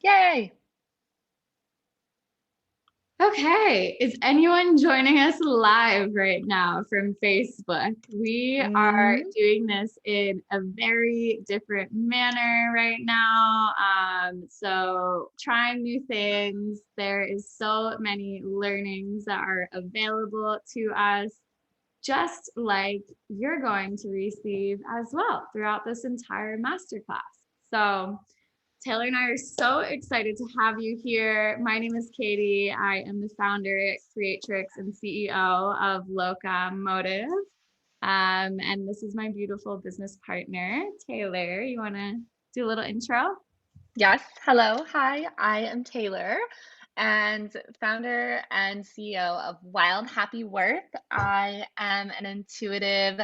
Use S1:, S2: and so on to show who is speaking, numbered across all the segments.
S1: Yay!
S2: Okay, is anyone joining us live right now from Facebook? We are
S1: Mm,
S2: doing this in a very different manner right now. So trying new things. There is so many learnings that are available to us, just like you're going to receive as well throughout this entire masterclass. So Taylor and I are so excited to have you here. My name is Katie. I am the founder, creatrix, and CEO of Loca Motive. And this is my beautiful business partner, Taylor. You want to do a little intro?
S1: yes. Hello. Hi. I am Taylor and founder and CEO of Wild Happy Worth. I am an intuitive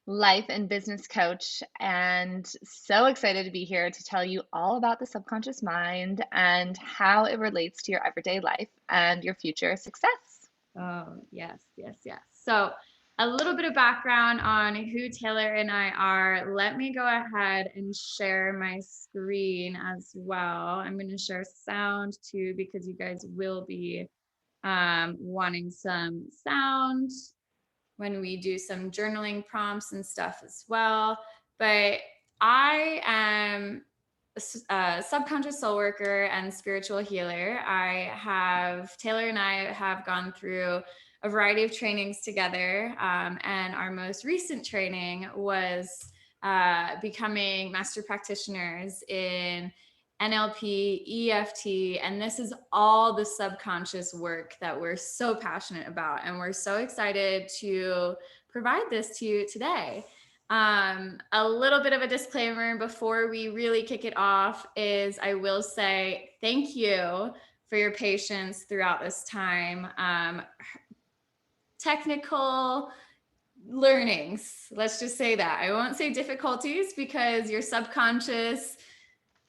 S1: life and business coach and so excited to be here to tell you all about the subconscious mind and how it relates to your everyday life and your future success.
S2: Oh, yes, yes, yes. So, a little bit of background on who Taylor and I are. Let me go ahead and share my screen as well. I'm going to share sound too because you guys will be wanting some sound when we do some journaling prompts and stuff as well. But I am a subconscious soul worker and spiritual healer. Taylor and I have gone through a variety of trainings together. And our most recent training was becoming master practitioners in NLP, EFT, and this is all the subconscious work that we're so passionate about. And we're so excited to provide this to you today. A little bit of a disclaimer before we really kick it off is I will say thank you for your patience throughout this time. Technical learnings, let's just say that. I won't say difficulties because your subconscious,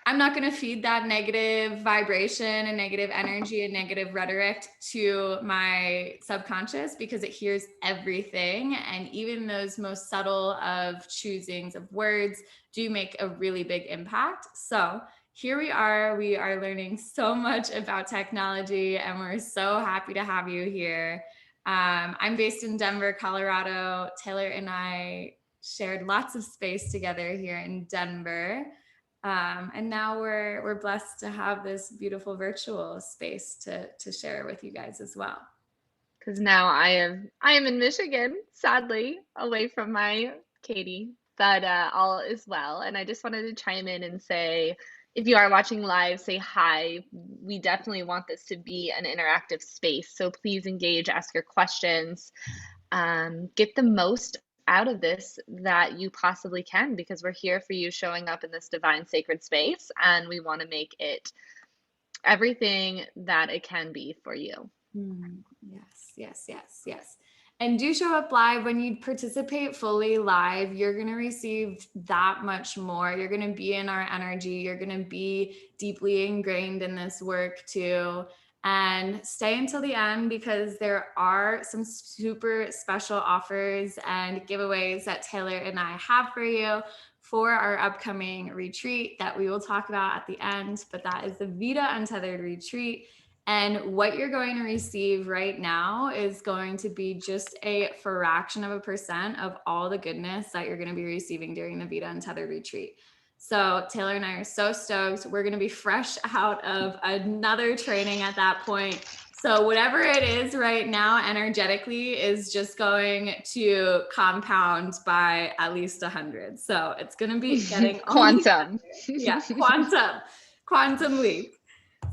S2: I'm not going to feed that negative vibration and negative energy and negative rhetoric to my subconscious because it hears everything. And even those most subtle of choosings of words do make a really big impact. So here we are. We are learning so much about technology, and we're so happy to have you here. I'm based in Denver, Colorado. Taylor and I shared lots of space together here in Denver. And now we're blessed to have this beautiful virtual space to share with you guys as well.
S1: Because now I am in Michigan, sadly, away from my Katie, but all is well. And I just wanted to chime in and say, if you are watching live, say hi. We definitely want this to be an interactive space, so please engage, ask your questions, get the most out of this that you possibly can, because we're here for you, showing up in this divine sacred space, and we want to make it everything that it can be for you.
S2: Yes, yes, yes, yes. And do show up live. When you participate fully live, you're going to receive that much more. You're going to be in our energy. You're going to be deeply ingrained in this work too. And stay until the end because there are some super special offers and giveaways that Taylor and I have for you for our upcoming retreat that we will talk about at the end. But that is the Vita Untethered Retreat. And what you're going to receive right now is going to be just a fraction of a percent of all the goodness that you're going to be receiving during the Vita Untethered retreat. So Taylor and I are so stoked. We're going to be fresh out of another training at that point. So whatever it is right now, energetically, is just going to compound by at least 100. So it's going to be getting only
S1: Quantum.
S2: better. Yeah, quantum leap.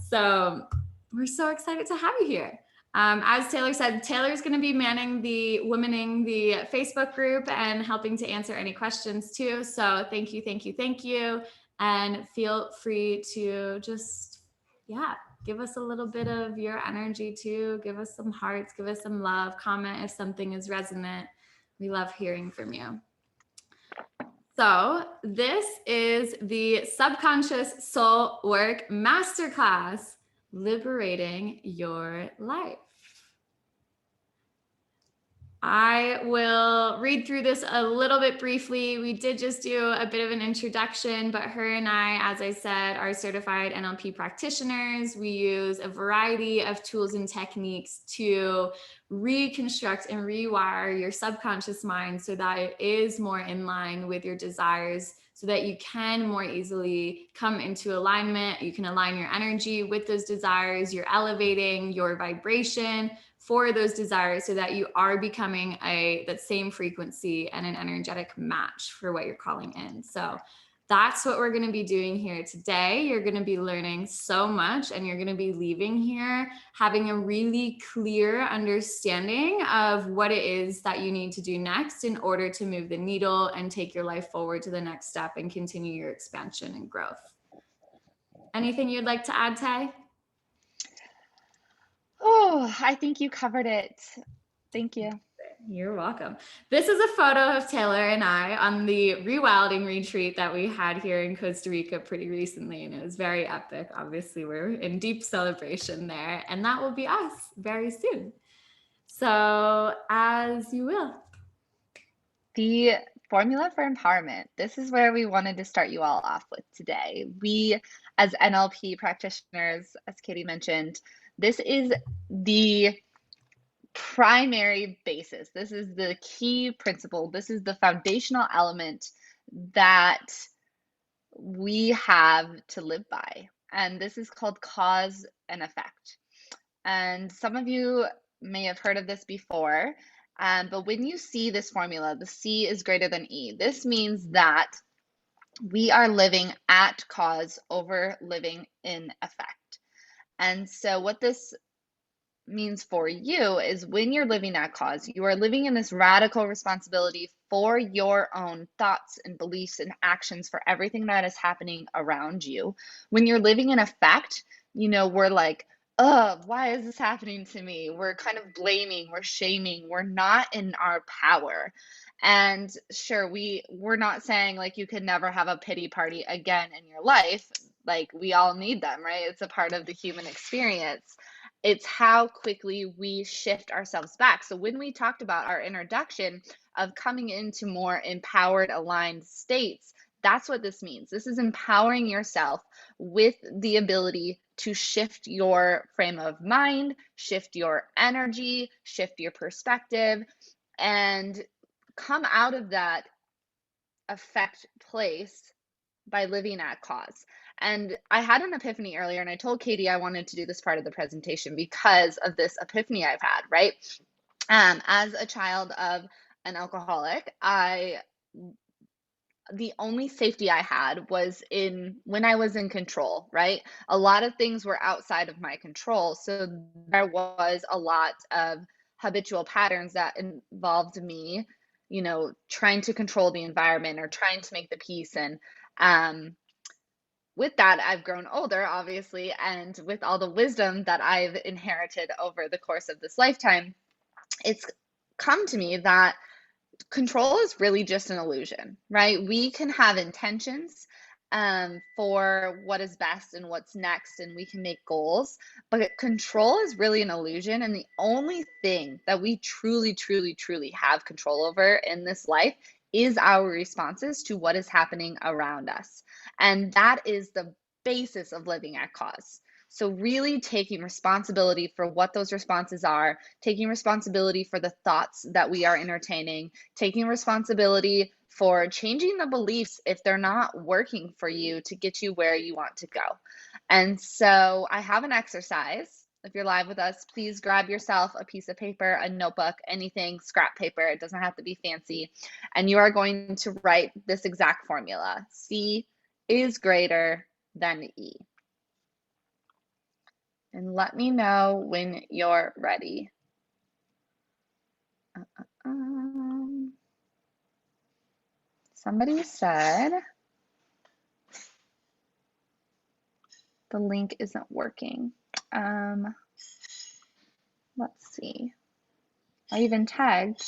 S2: So we're so excited to have you here. As Taylor said, Taylor's going to be womaning the Facebook group and helping to answer any questions too. So thank you, thank you, thank you. And feel free to just, yeah, give us a little bit of your energy too. Give us some hearts, give us some love, comment if something is resonant. We love hearing from you. So, this is the Subconscious Soul Work Masterclass, Liberating Your Life. I will read through this a little bit briefly. We did just do a bit of an introduction, but her and I, as I said, are certified NLP practitioners. We use a variety of tools and techniques to reconstruct and rewire your subconscious mind so that it is more in line with your desires, so that you can more easily come into alignment. You can align your energy with those desires. You're elevating your vibration for those desires so that you are becoming that same frequency and an energetic match for what you're calling in. So that's what we're going to be doing here today. You're going to be learning so much, and you're going to be leaving here having a really clear understanding of what it is that you need to do next in order to move the needle and take your life forward to the next step and continue your expansion and growth. Anything you'd like to add, Tay?
S1: Oh, I think you covered it. Thank you.
S2: You're welcome. This is a photo of Taylor and I on the rewilding retreat that we had here in Costa Rica pretty recently, and it was very epic. Obviously, we're in deep celebration there, and that will be us very soon. So, as you will.
S1: The formula for empowerment. This is where we wanted to start you all off with today. We, as NLP practitioners, as Katie mentioned, this is the primary basis. This is the key principle. This is the foundational element that we have to live by. And this is called cause and effect. And some of you may have heard of this before, but when you see this formula, the C is greater than E. This means that we are living at cause over living in effect. And so what this means for you is when you're living at cause, you are living in this radical responsibility for your own thoughts and beliefs and actions for everything that is happening around you. When you're living in effect, we're like, oh, why is this happening to me? We're kind of blaming, we're shaming, we're not in our power. And sure, we're not saying like you could never have a pity party again in your life. Like we all need them, right? It's a part of the human experience. It's how quickly we shift ourselves back. So when we talked about our introduction of coming into more empowered, aligned states, that's what this means. This is empowering yourself with the ability to shift your frame of mind, shift your energy, shift your perspective, and come out of that effect place by living at cause. And I had an epiphany earlier, and I told Katie I wanted to do this part of the presentation because of this epiphany I've had, right? As a child of an alcoholic, the only safety I had was when I was in control, right? A lot of things were outside of my control. So there was a lot of habitual patterns that involved me, trying to control the environment or trying to make the peace. And with that, I've grown older, obviously, and with all the wisdom that I've inherited over the course of this lifetime, it's come to me that control is really just an illusion, right? We can have intentions for what is best and what's next, and we can make goals, but control is really an illusion. And the only thing that we truly, truly, truly have control over in this life is our responses to what is happening around us. And that is the basis of living at cause. So really taking responsibility for what those responses are, taking responsibility for the thoughts that we are entertaining, taking responsibility for changing the beliefs if they're not working for you to get you where you want to go. And so I have an exercise. If you're live with us, please grab yourself a piece of paper, a notebook, anything, scrap paper. It doesn't have to be fancy. And you are going to write this exact formula. C is greater than E. And let me know when you're ready. Somebody said the link isn't working. Let's see. I even tagged.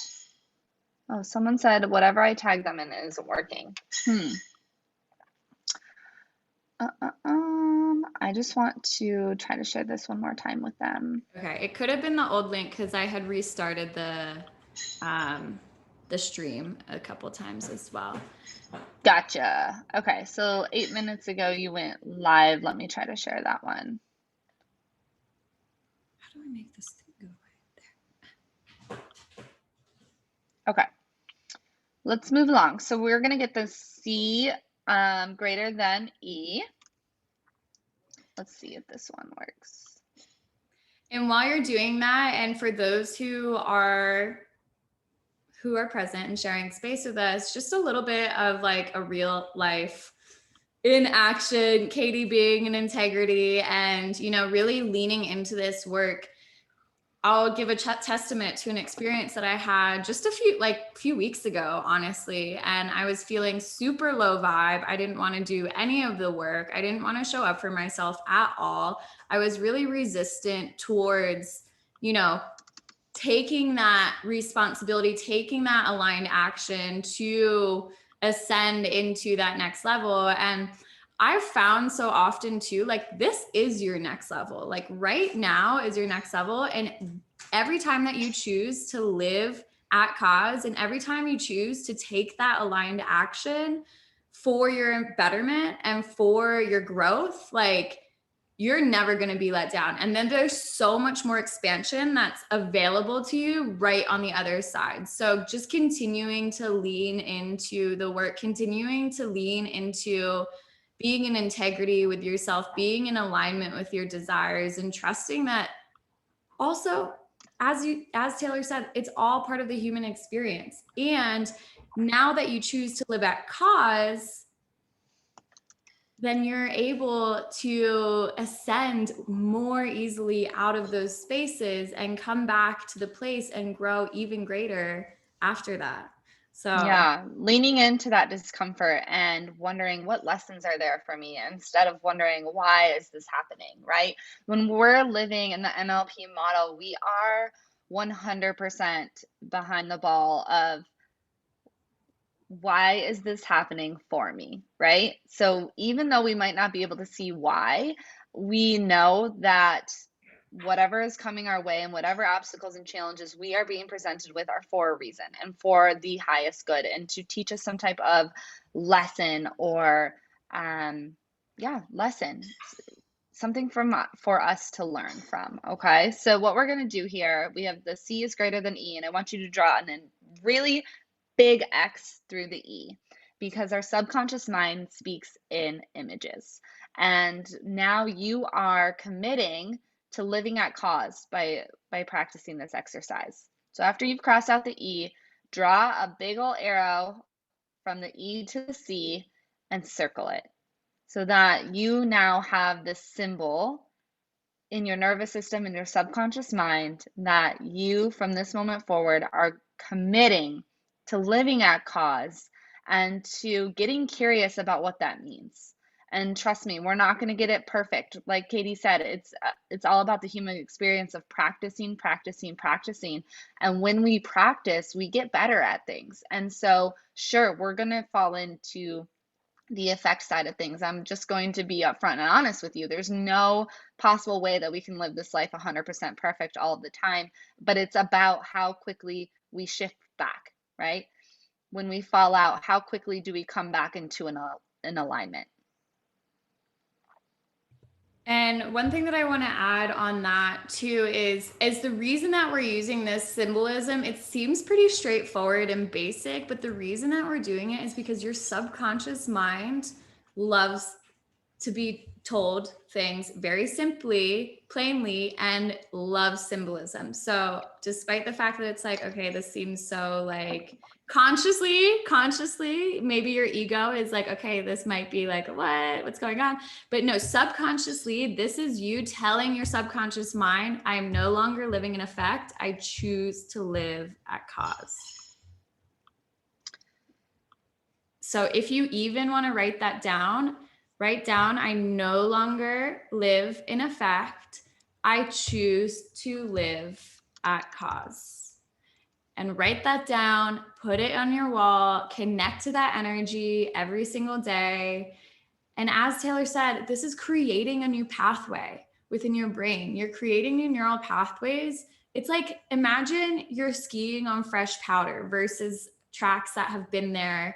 S1: Oh, someone said whatever I tagged them in isn't working. I just want to try to share this one more time with them.
S2: Okay, it could have been the old link because I had restarted the the stream a couple times as well.
S1: Gotcha. Okay, so 8 minutes ago you went live. Let me try to share that one.
S2: How do I make this thing go away? There.
S1: Okay, let's move along. So we're going to get the C greater than E. Let's see if this one works.
S2: And while you're doing that, and for those who are present and sharing space with us, just a little bit of like a real life in action, KayTay being in integrity and, you know, really leaning into this work. I'll give a testament to an experience that I had just a few weeks ago, honestly. And I was feeling super low vibe. I didn't want to do any of the work. I didn't want to show up for myself at all. I was really resistant towards, you know, taking that responsibility, taking that aligned action to ascend into that next level. And I've found so often too, like this is your next level. Like right now is your next level. And every time that you choose to live at cause and every time you choose to take that aligned action for your betterment and for your growth, like you're never going to be let down. And then there's so much more expansion that's available to you right on the other side. So just continuing to lean into the work, continuing to lean into being in integrity with yourself, being in alignment with your desires, and trusting that also, as Taylor said, it's all part of the human experience. And now that you choose to live at cause, then you're able to ascend more easily out of those spaces and come back to the place and grow even greater after that. So
S1: yeah, leaning into that discomfort and wondering what lessons are there for me instead of wondering why is this happening, right? When we're living in the NLP model, we are 100% behind the ball of why is this happening for me, right? So even though we might not be able to see why, we know that whatever is coming our way and whatever obstacles and challenges we are being presented with are for a reason and for the highest good and to teach us some type of lesson or lesson, something for us to learn from. Okay, so what we're going to do here, we have the C is greater than E, and I want you to draw an really big X through the E because our subconscious mind speaks in images. And now you are committing to living at cause by practicing this exercise. So after you've crossed out the E, draw a big old arrow from the E to the C and circle it so that you now have this symbol in your nervous system, in your subconscious mind, that you from this moment forward are committing to living at cause and to getting curious about what that means. And trust me, we're not going to get it perfect. Like KayTay said, it's all about the human experience of practicing, practicing, practicing. And when we practice, we get better at things. And so, sure, we're going to fall into the effect side of things. I'm just going to be upfront and honest with you. There's no possible way that we can live this life 100% perfect all the time, but it's about how quickly we shift back, right? When we fall out, how quickly do we come back into an alignment?
S2: and one thing that I want to add on that too is the reason that we're using this symbolism, it seems pretty straightforward and basic, but the reason that we're doing it is because your subconscious mind loves to be told things very simply, plainly, and loves symbolism. So despite the fact that it's like, okay, this seems so like consciously, maybe your ego is like, okay, this might be like, what's going on? But no, subconsciously, this is you telling your subconscious mind, I am no longer living in effect. I choose to live at cause. So if you even want to write down, I no longer live in effect. I choose to live at cause. And write that down, put it on your wall, connect to that energy every single day. And as Taylor said, this is creating a new pathway within your brain. You're creating new neural pathways it's like, imagine you're skiing on fresh powder versus tracks that have been there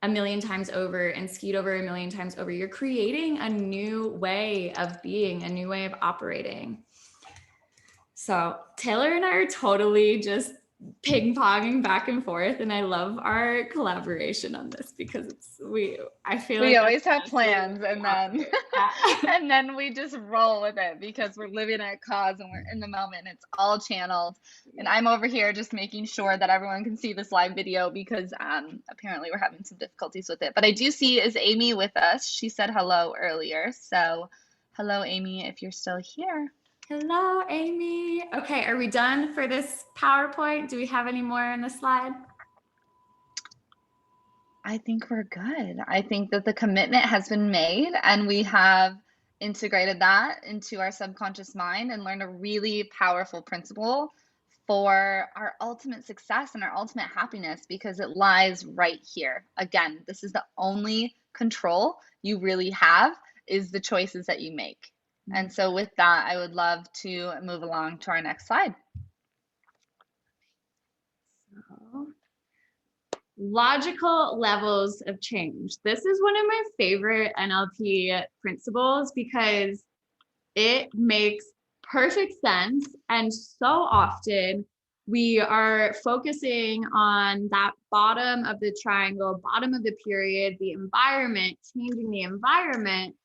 S2: a million times over and skied over a million times over. You're creating a new way of being, a new way of operating. So Taylor and I are totally just ping-ponging back and forth, and I love our collaboration on this because I feel
S1: We
S2: like that's
S1: always have
S2: the best way
S1: plans,
S2: to
S1: and then
S2: operate. Yeah.
S1: and then we just roll with it because we're living at cause and we're in the moment. It's all channeled. And I'm over here just making sure that everyone can see this live video because apparently we're having some difficulties with it. But I do see is Amy with us. She said hello earlier. So hello, Amy, if you're still here.
S2: Hello, Amy. Okay, are we done for this PowerPoint? Do we have any more in the slide?
S1: I think we're good. I think that the commitment has been made and we have integrated that into our subconscious mind and learned a really powerful principle for our ultimate success and our ultimate happiness because it lies right here. Again, this is the only control you really have is the choices that you make. And so with that, I would love to move along to our next slide.
S2: Logical levels of change. This is one of my favorite NLP principles because it makes perfect sense. And so often we are focusing on that bottom of the triangle, bottom of the period, the environment, changing the environment,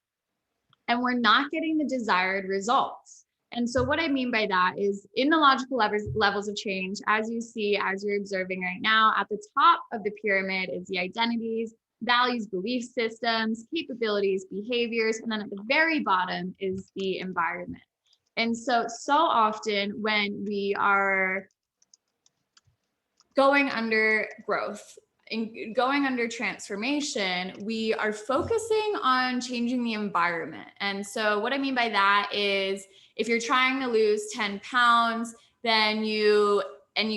S2: and we're not getting the desired results. And so what I mean by that is in the logical levels of change, as you see, as you're observing right now, at the top of the pyramid is the identities, values, belief systems, capabilities, behaviors, and then at the very bottom is the environment. And so often when we are going under growth, going under transformation, we are focusing on changing the environment. And so what I mean by that is if you're trying to lose 10 pounds, then you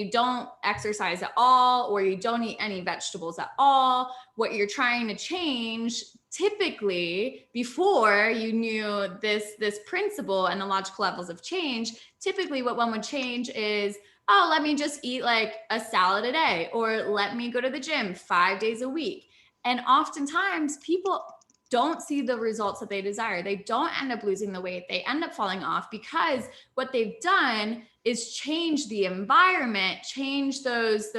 S2: don't exercise at all, or you don't eat any vegetables at all, what you're trying to change, typically before you knew this principle and the logical levels of change, typically what one would change is, oh, let me just eat like a salad a day, or let me go to the gym 5 days a week. And oftentimes people don't see the results that they desire. They don't end up losing the weight. They end up falling off because what they've done is change the environment, change those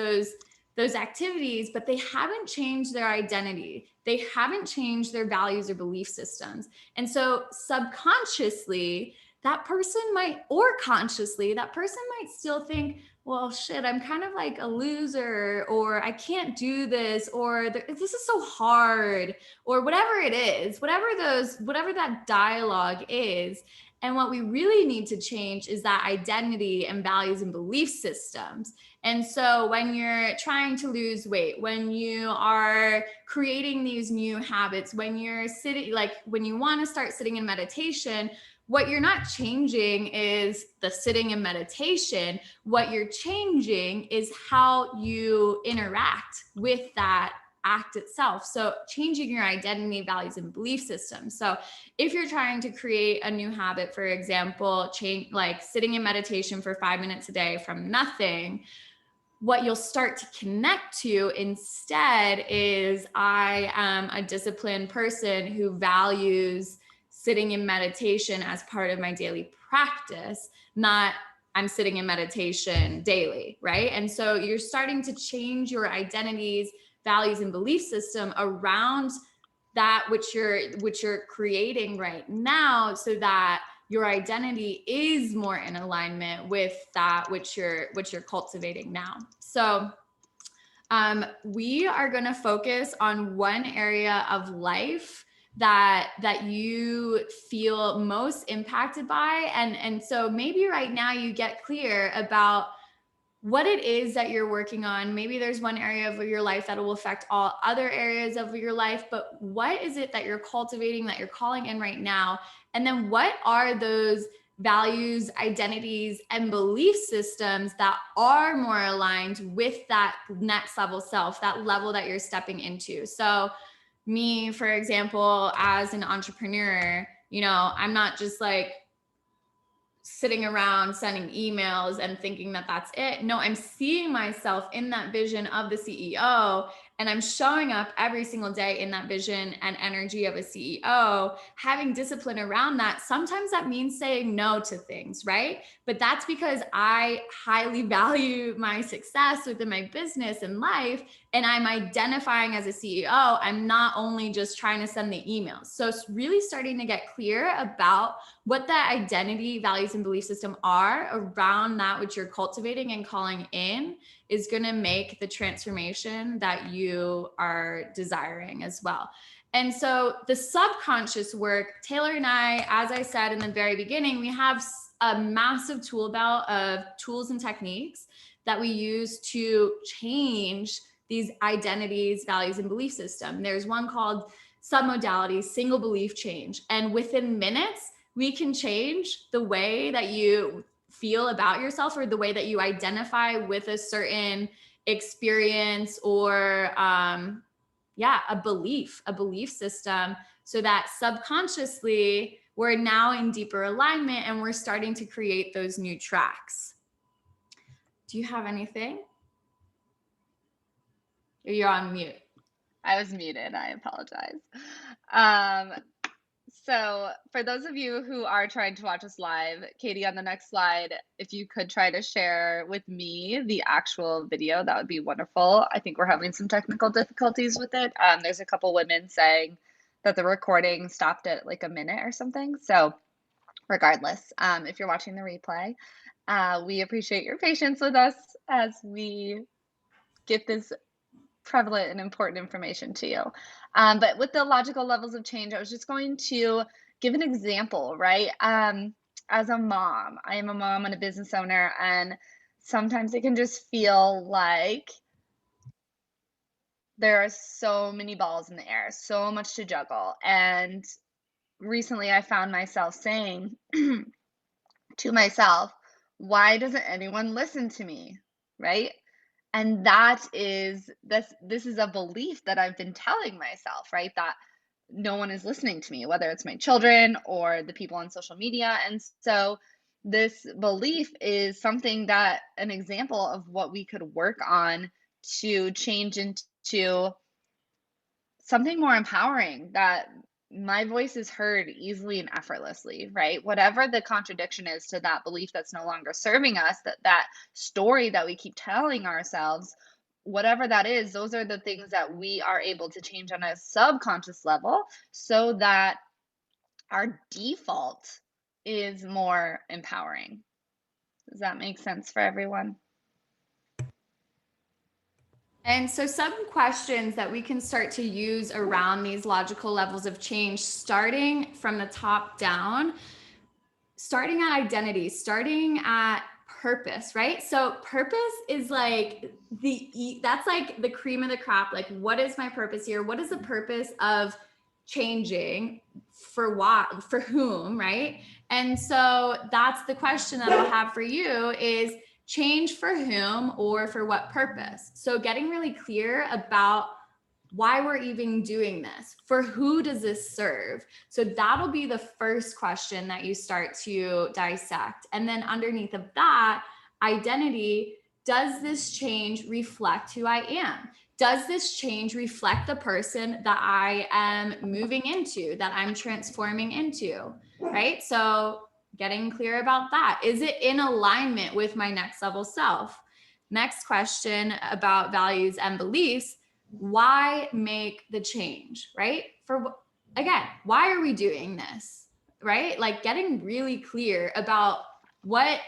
S2: activities, but they haven't changed their identity. They haven't changed their values or belief systems. And so subconsciously, that person might, or consciously, that person might still think, well, shit, I'm kind of like a loser, or I can't do this, or this is so hard, or whatever it is, whatever that dialogue is. And what we really need to change is that identity and values and belief systems. And so when you're trying to lose weight, when you are creating these new habits, when you're sitting, like when you want to start sitting in meditation, what you're not changing is the sitting in meditation. What you're changing is how you interact with that act itself. So changing your identity, values, and belief systems. So if you're trying to create a new habit, for example, change like sitting in meditation for 5 minutes a day from nothing, what you'll start to connect to instead is, I am a disciplined person who values sitting in meditation as part of my daily practice, not I'm sitting in meditation daily, right? And so you're starting to change your identities, values, and belief system around that which you're creating right now, so that your identity is more in alignment with that which you're cultivating now. So we are going to focus on one area of life that you feel most impacted by. And so maybe right now you get clear about what it is that you're working on. Maybe there's one area of your life that will affect all other areas of your life, but what is it that you're cultivating, that you're calling in right now? And then what are those values, identities, and belief systems that are more aligned with that next level self, that level that you're stepping into? So me, for example, as an entrepreneur, I'm not just like sitting around sending emails and thinking that that's it. No, I'm seeing myself in that vision of the CEO, and I'm showing up every single day in that vision and energy of a CEO, having discipline around that. Sometimes that means saying no to things, right? But that's because I highly value my success within my business and life, and I'm identifying as a CEO. I'm not only just trying to send the emails. So it's really starting to get clear about what that identity, values, and belief system are around that which you're cultivating and calling in is going to make the transformation that you are desiring as well. And so the subconscious work, Taylor and I, as I said in the very beginning, we have a massive tool belt of tools and techniques that we use to change these identities, values, and belief system. There's one called submodality, single belief change. And within minutes, we can change the way that you feel about yourself or the way that you identify with a certain experience or a belief system, so that subconsciously we're now in deeper alignment and we're starting to create those new tracks. Do you have anything? You're on mute.
S1: I was muted. I apologize. So for those of you who are trying to watch us live, Katie, on the next slide, if you could try to share with me the actual video, that would be wonderful. I think we're having some technical difficulties with it. There's a couple women saying that the recording stopped at like a minute or something. So regardless, if you're watching the replay, we appreciate your patience with us as we get this prevalent and important information to you. But with the logical levels of change, I was just going to give an example, right? As a mom, I am a mom and a business owner, and sometimes it can just feel like there are so many balls in the air, so much to juggle. And recently I found myself saying to myself, why doesn't anyone listen to me, right? And this is a belief that I've been telling myself, right? That no one is listening to me, whether it's my children or the people on social media. And so this belief is something that an example of what we could work on to change into something more empowering, that my voice is heard easily and effortlessly, right? Whatever the contradiction is to that belief that's no longer serving us, that story that we keep telling ourselves, whatever that is, those are the things that we are able to change on a subconscious level so that our default is more empowering. Does that make sense for everyone?
S2: And so some questions that we can start to use around these logical levels of change, starting from the top down, starting at identity, starting at purpose, right? So purpose is like that's like the cream of the crop. Like, what is my purpose here? What is the purpose of changing? For what? For whom, right? And so that's the question that I'll have for you is, change for whom or for what purpose? So getting really clear about why we're even doing this, for who does this serve? So that'll be the first question that you start to dissect. And then underneath of that, identity, does this change reflect who I am? Does this change reflect the person that I am moving into, that I'm transforming into, right? So getting clear about that. Is it in alignment with my next level self? Next question about values and beliefs. Why make the change, right? Again, why are we doing this, right? Like getting really clear about what's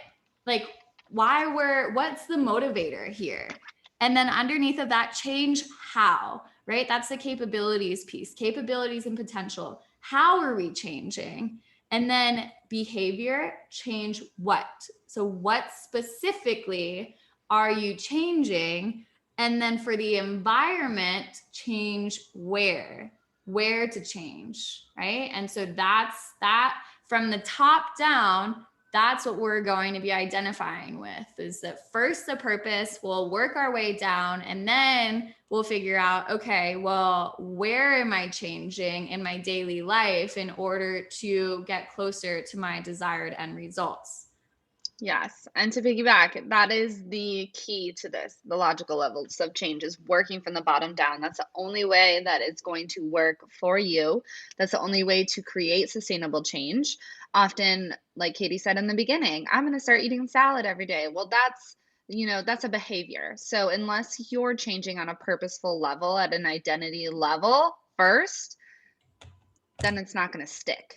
S2: the motivator here? And then underneath of that, change how, right? That's the capabilities piece, capabilities and potential. How are we changing? And then behavior, change what? So what specifically are you changing? And then for the environment, change where to change, right? And so that's that from the top down. that's what we're going to be identifying with, is that first the purpose, we'll work our way down, and then we'll figure out, okay, well, where am I changing in my daily life in order to get closer to my desired end results?
S1: Yes. And to piggyback, that is the key to this. The logical levels of change is working from the bottom down. That's the only way that it's going to work for you. That's the only way to create sustainable change. Often, like Katie said in the beginning, I'm going to start eating salad every day. Well, that's a behavior. So unless you're changing on a purposeful level at an identity level first, then it's not going to stick.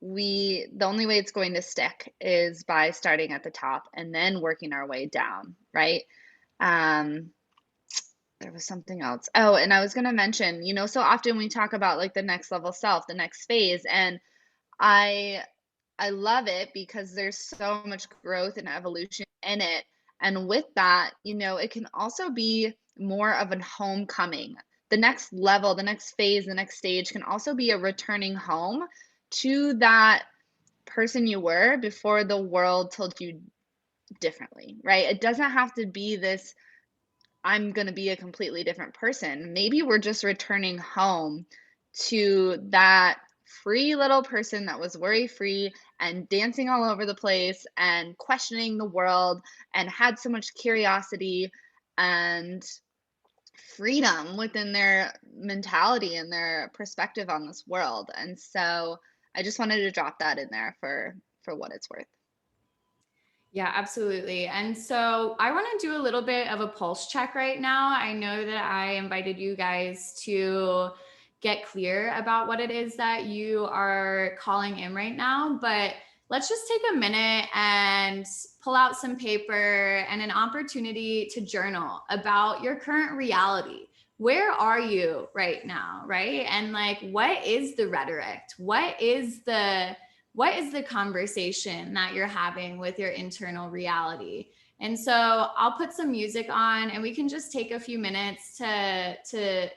S1: The only way it's going to stick is by starting at the top and then working our way down, right? um there was something else. Oh, and I was going to mention, so often we talk about like the next level self, the next phase, and i I love it because there's so much growth and evolution in it. And with that, it can also be more of a homecoming. The next level, the next phase, the next stage can also be a returning home to that person you were before the world told you differently, right? It doesn't have to be this, I'm going to be a completely different person. Maybe we're just returning home to that free little person that was worry free and dancing all over the place and questioning the world and had so much curiosity and freedom within their mentality and their perspective on this world. And so I just wanted to drop that in there for what it's worth.
S2: Yeah, absolutely. And so I want to do a little bit of a pulse check right now. I know that I invited you guys to get clear about what it is that you are calling in right now, but let's just take a minute and pull out some paper and an opportunity to journal about your current reality. Where are you right now, right? And like, what is the rhetoric? What is the conversation that you're having with your internal reality? And so I'll put some music on and we can just take a few minutes to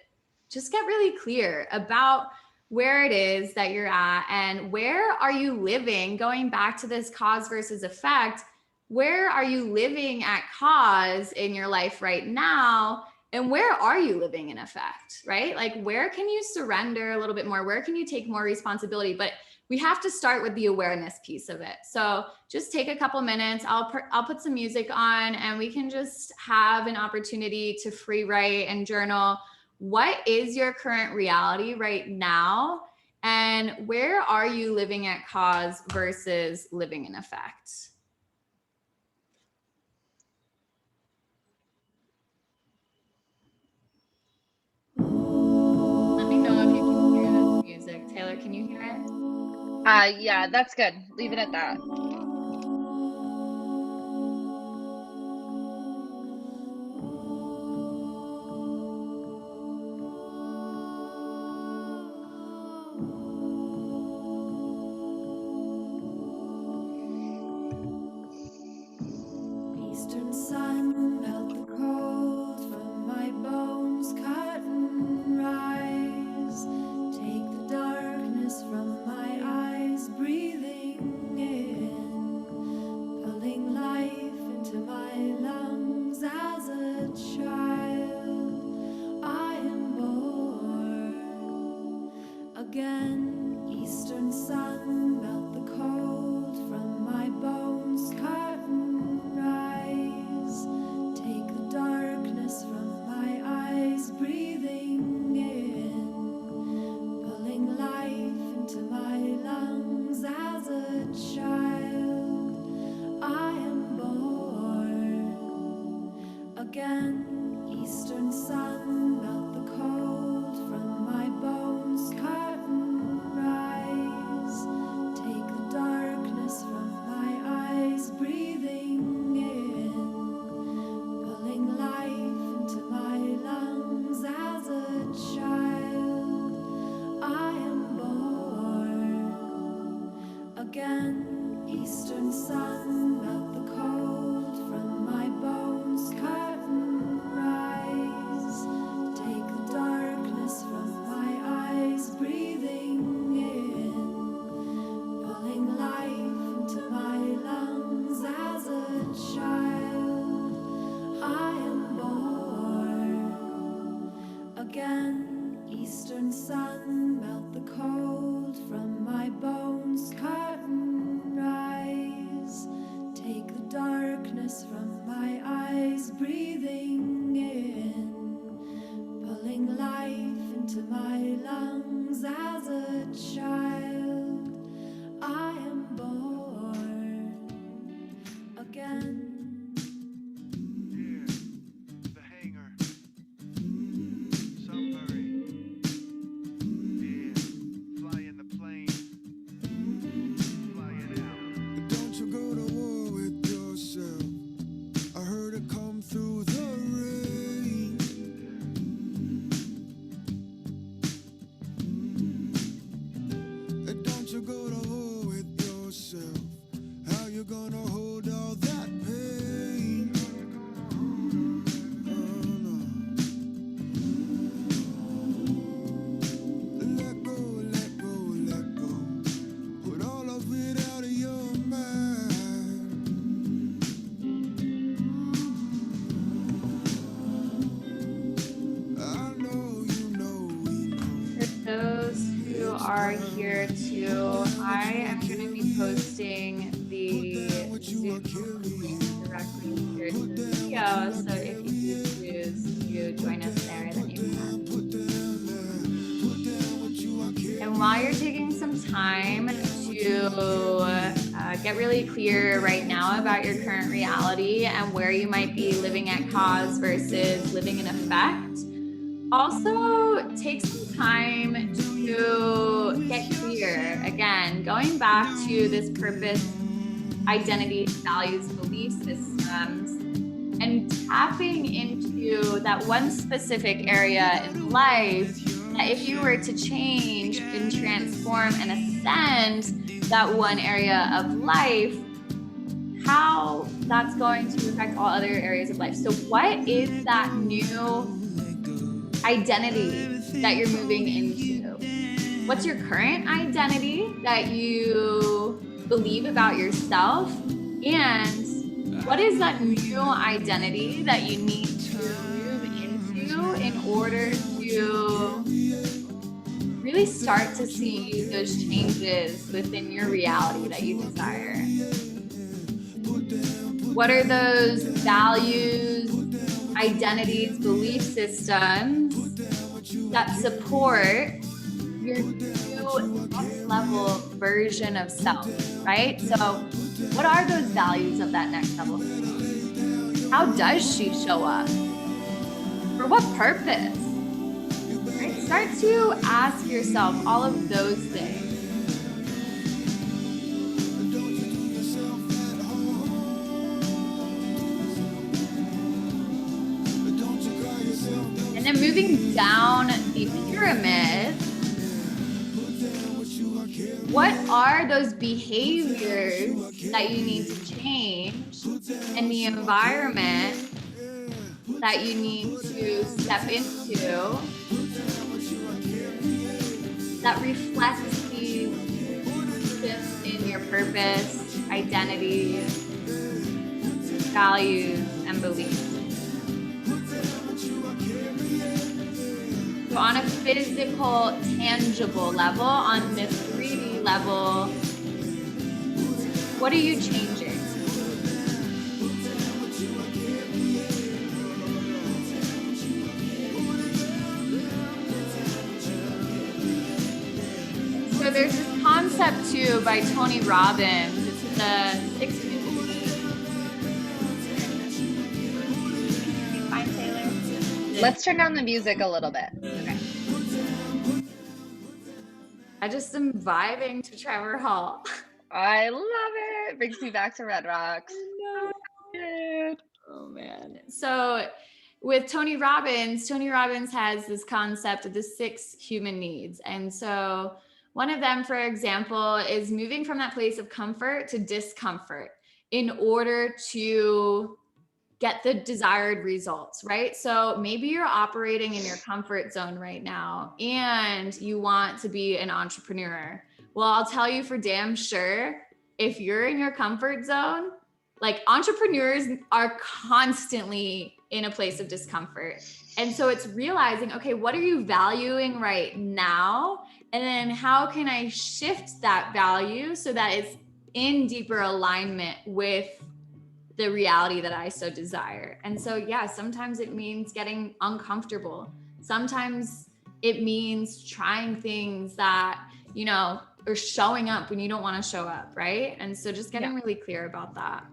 S2: just get really clear about where it is that you're at and where are you living. Going back to this cause versus effect, where are you living at cause in your life right now? And where are you living in effect, right? Like, where can you surrender a little bit more? Where can you take more responsibility? But we have to start with the awareness piece of it. So just take a couple minutes. I'll put some music on and we can just have an opportunity to free write and journal. What is your current reality right now? And where are you living at cause versus living in effect? Let me know if you can hear this music. Taylor, can you hear it?
S1: Yeah, that's good. Leave it at that.
S3: Eastern sun, melt the cold from my bones, cut and rise. Take the darkness from my eyes, breathing in, pulling life into my lungs. As a child, I am born again. Eastern sun, melt the cold from my bones, cut and rise. Take the darkness from my eyes, breathing in, pulling life into my lungs. As a child, I am born again. Eastern sun, melt the cold from my bones, cut and rise. Take the darkness from my eyes, breathing in, pulling life into my lungs. As a child, I am born again. Eastern sun, melt the cold from my bones, cut and rise. Take the darkness from my eyes, breathing in, pulling life into my lungs. you're gonna hold all that pain. Let go, let go, let go. Put all of it out of your mind. I know you know we know.
S2: For those who are here too, I am going to be posting the Zoom link directly here to the video. So if you choose to join us there, then you can. And while you're taking some time to get really clear right now about your current reality and where you might be living at cause versus living in effect, also take some time to get clear. Again, going back to this purpose, identity, values, belief systems, and tapping into that one specific area in life that if you were to change and transform and ascend that one area of life, how that's going to affect all other areas of life. So what is that new identity that you're moving into? What's your current identity that you believe about yourself? And what is that new identity that you need to move into in order to really start to see those changes within your reality that you desire? What are those values, identities, belief systems that support your new next level version of self, right? So what are those values of that next level? How does she show up? For what purpose? Right? Start to ask yourself all of those things. And then moving down the pyramid, what are those behaviors that you need to change in the environment that you need to step into that reflects these shifts in your purpose, identity, values, and beliefs? So on a physical, tangible level, on the 3D level, what are you changing? So there's this concept too by Tony Robbins. It's the 6 human needs. Fine, Taylor.
S1: Let's turn down the music a little bit.
S2: Okay. I just am vibing to Trevor Hall.
S1: I love it. Brings me back to Red Rocks.
S2: Oh man. So with Tony Robbins has this concept of the 6 human needs. And so one of them, for example, is moving from that place of comfort to discomfort in order to get the desired results, right? So maybe you're operating in your comfort zone right now and you want to be an entrepreneur. Well, I'll tell you for damn sure, if you're in your comfort zone, like entrepreneurs are constantly in a place of discomfort. And so it's realizing, okay, what are you valuing right now? And then how can I shift that value so that it's in deeper alignment with the reality that I so desire? And so, yeah, sometimes it means getting uncomfortable. Sometimes it means trying things that, you know, or showing up when you don't want to show up, right? And so just getting really clear about that.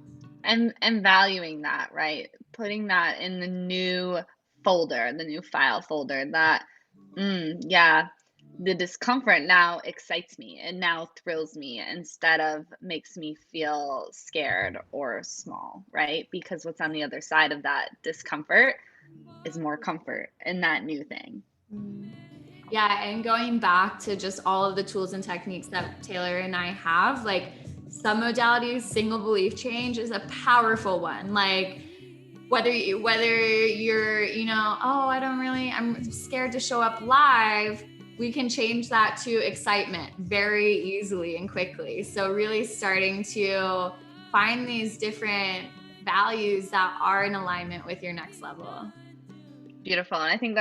S1: And valuing that, right? Putting that in the new folder, the new file folder that, yeah, the discomfort now excites me and now thrills me instead of makes me feel scared or small, right? Because what's on the other side of that discomfort is more comfort in that new thing.
S2: Yeah, and going back to just all of the tools and techniques that Taylor and I have, like Some modalities, single belief change is a powerful one. Like whether you're, oh, I'm scared to show up live, we can change that to excitement very easily and quickly. So really starting to find these different values that are in alignment with your next level.
S1: Beautiful. And I think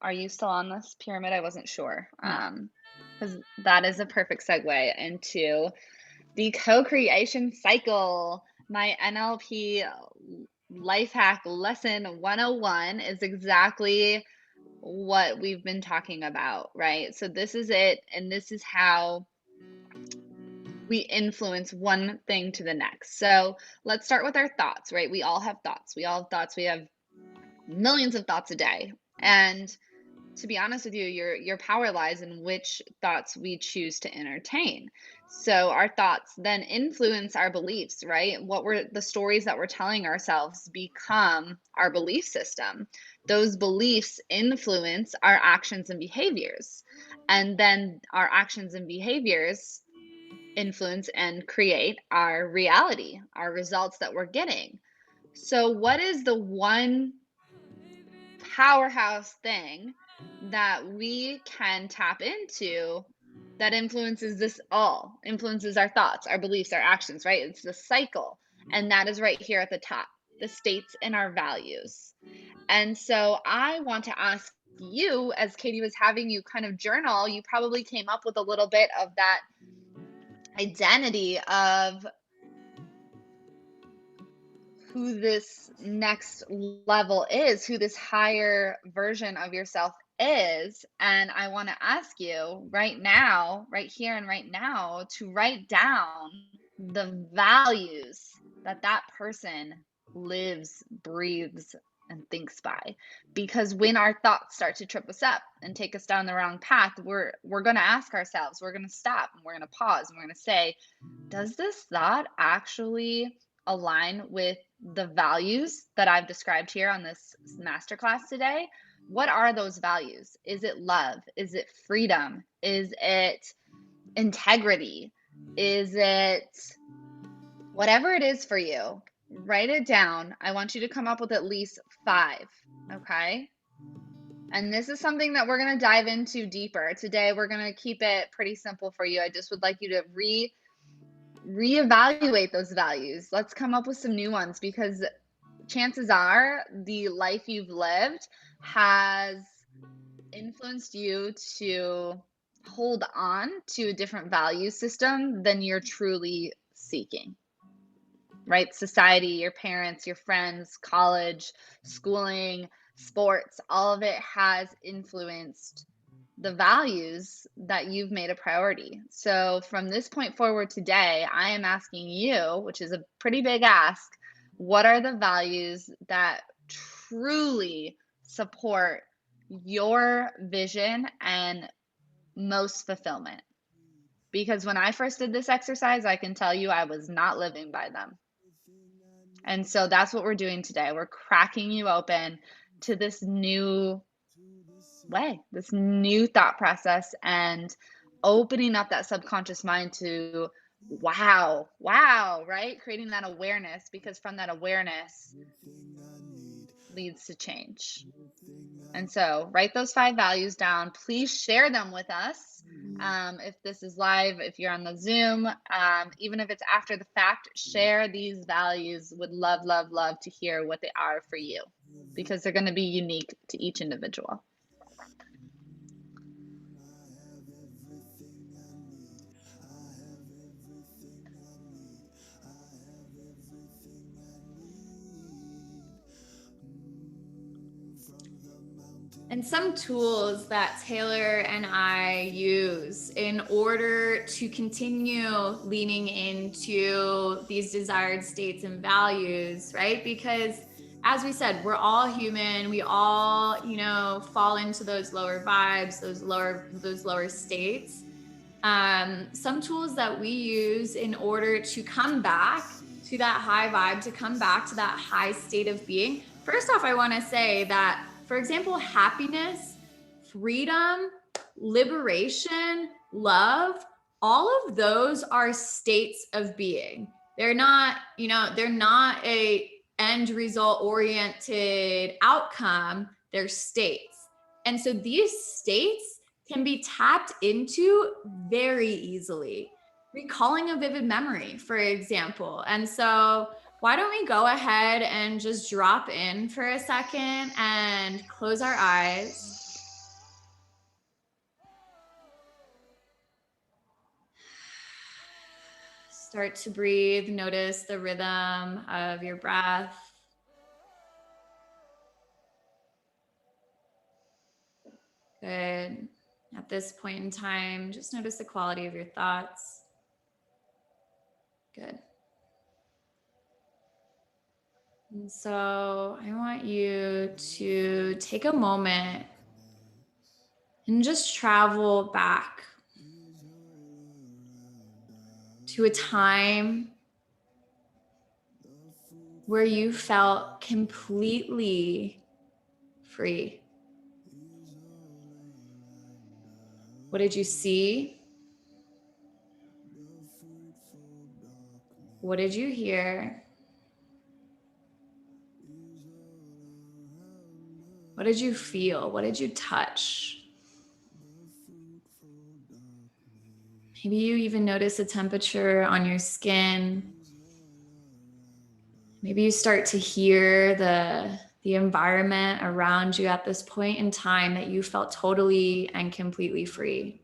S1: are you still on this pyramid? I wasn't sure. Because that is a perfect segue into the co-creation cycle. My NLP life hack lesson 101 is exactly what we've been talking about, right? So this is it, and this is how we influence one thing to the next. So let's start with our thoughts, right? We all have thoughts. We have millions of thoughts a day. And to be honest with you, your power lies in which thoughts we choose to entertain. So our thoughts then influence our beliefs, right? The stories that we're telling ourselves become our belief system. Those beliefs influence our actions and behaviors. And then our actions and behaviors influence and create our reality, our results that we're getting. So what is the one powerhouse thing that we can tap into that influences our thoughts, our beliefs, our actions, right? It's the cycle. And that is right here at the top, the states and our values. And so I want to ask you, as Katie was having you kind of journal, you probably came up with a little bit of that identity of who this next level is, who this higher version of yourself is. And I want to ask you right now, right here and right now, to write down the values that that person lives, breathes, and thinks by. Because when our thoughts start to trip us up and take us down the wrong path, we're going to ask ourselves, we're going to stop, and we're going to pause, and we're going to say, does this thought actually align with the values that I've described here on this masterclass today? What are those values? Is it love? Is it freedom? Is it integrity? Is it whatever it is for you? Write it down. I want you to come up with at least 5, okay? And this is something that we're going to dive into deeper. Today, we're going to keep it pretty simple for you. I just would like you to reevaluate those values. Let's come up with some new ones, because chances are the life you've lived has influenced you to hold on to a different value system than you're truly seeking, right? Society, your parents, your friends, college, schooling, sports, all of it has influenced the values that you've made a priority. So from this point forward today, I am asking you, which is a pretty big ask, what are the values that truly support your vision and most fulfillment? Because when I first did this exercise, I can tell you I was not living by them. And so that's what we're doing today. We're cracking you open to this new way, this new thought process, and opening up that subconscious mind to wow, right? Creating that awareness, because from that awareness leads to change. And so write those 5 values down. Please share them with us. If this is live, if you're on the Zoom, even if it's after the fact, share these values. Would love, love, love to hear what they are for you, because they're going to be unique to each individual.
S2: And some tools that Taylor and I use in order to continue leaning into these desired states and values, right? Because as we said, we're all human. We all, fall into those lower vibes, those lower states. Some tools that we use in order to come back to that high vibe, to come back to that high state of being. First off, I want to say that, for example, happiness, freedom, liberation, love all of those are states of being. They're not, they're not a end result oriented outcome. They're states. And so these states can be tapped into very easily. Recalling a vivid memory, for example. And so why don't we go ahead and just drop in for a second and close our eyes. Start to breathe. Notice the rhythm of your breath. Good. At this point in time, just notice the quality of your thoughts. Good. And so I want you to take a moment and just travel back to a time where you felt completely free. What did you see? What did you hear? What did you feel? What did you touch? Maybe you even notice the temperature on your skin. Maybe you start to hear the environment around you at this point in time that you felt totally and completely free.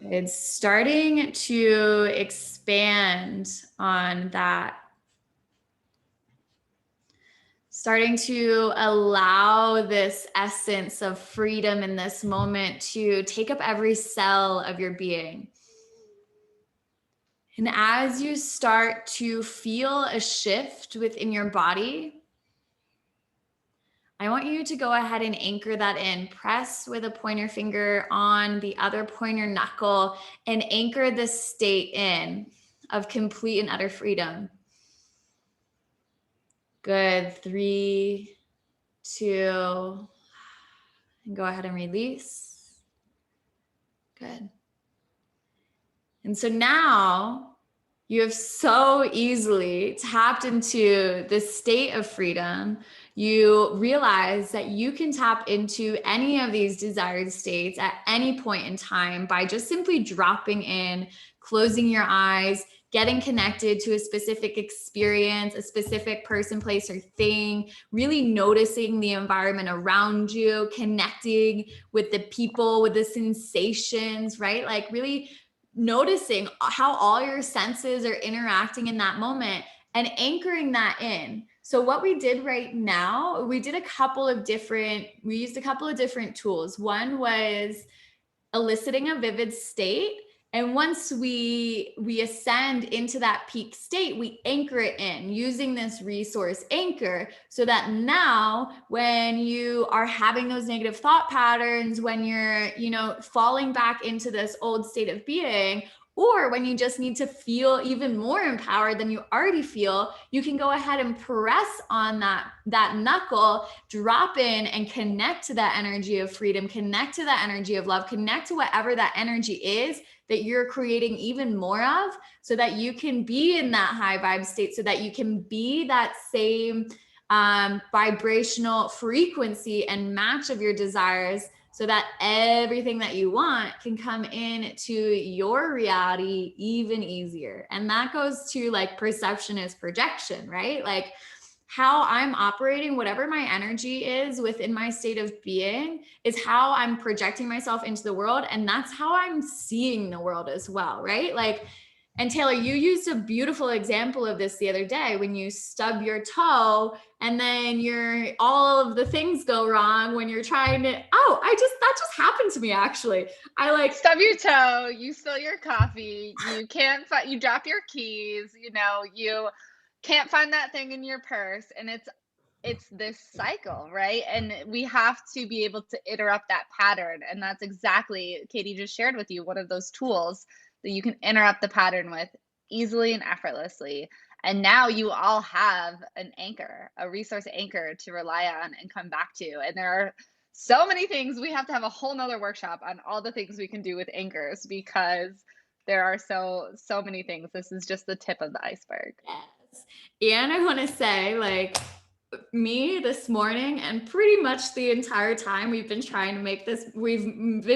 S2: It's starting to expand on that. Starting to allow this essence of freedom in this moment to take up every cell of your being. And as you start to feel a shift within your body, I want you to go ahead and anchor that in. Press with a pointer finger on the other pointer knuckle and anchor this state in of complete and utter freedom. Good. 3, 2, and go ahead and release. Good. And so now you have so easily tapped into this state of freedom. You realize that you can tap into any of these desired states at any point in time by just simply dropping in, closing your eyes, getting connected to a specific experience, a specific person, place, or thing, really noticing the environment around you, connecting with the people, with the sensations, right? Like really noticing how all your senses are interacting in that moment and anchoring that in. So what we did right now, we used a couple of different tools. One was eliciting a vivid state. And once we ascend into that peak state, we anchor it in using this resource anchor, so that now when you are having those negative thought patterns, when you're, falling back into this old state of being, or when you just need to feel even more empowered than you already feel, you can go ahead and press on that knuckle, drop in and connect to that energy of freedom, connect to that energy of love, connect to whatever that energy is that you're creating even more of, so that you can be in that high vibe state, so that you can be that same vibrational frequency and match of your desires, so that everything that you want can come into your reality even easier. And that goes to like perception is projection, right? Like how I'm operating, whatever my energy is within my state of being, is how I'm projecting myself into the world. And that's how I'm seeing the world as well, right? Like, and Taylor, you used a beautiful example of this the other day when you stub your toe and then all of the things go wrong when you're trying to, that just happened to me actually. I like
S1: stub your toe, you spill your coffee, you can't find, you drop your keys, you can't find that thing in your purse, and it's this cycle, right? And we have to be able to interrupt that pattern, and that's exactly, Katie just shared with you one of those tools that you can interrupt the pattern with easily and effortlessly. And now you all have an anchor, a resource anchor to rely on and come back to. And there are so many things. We have to have a whole nother workshop on all the things we can do with anchors, because there are so many things. This is just the tip of the iceberg.
S2: Yes. And I want to say, like, me this morning and pretty much the entire time we've been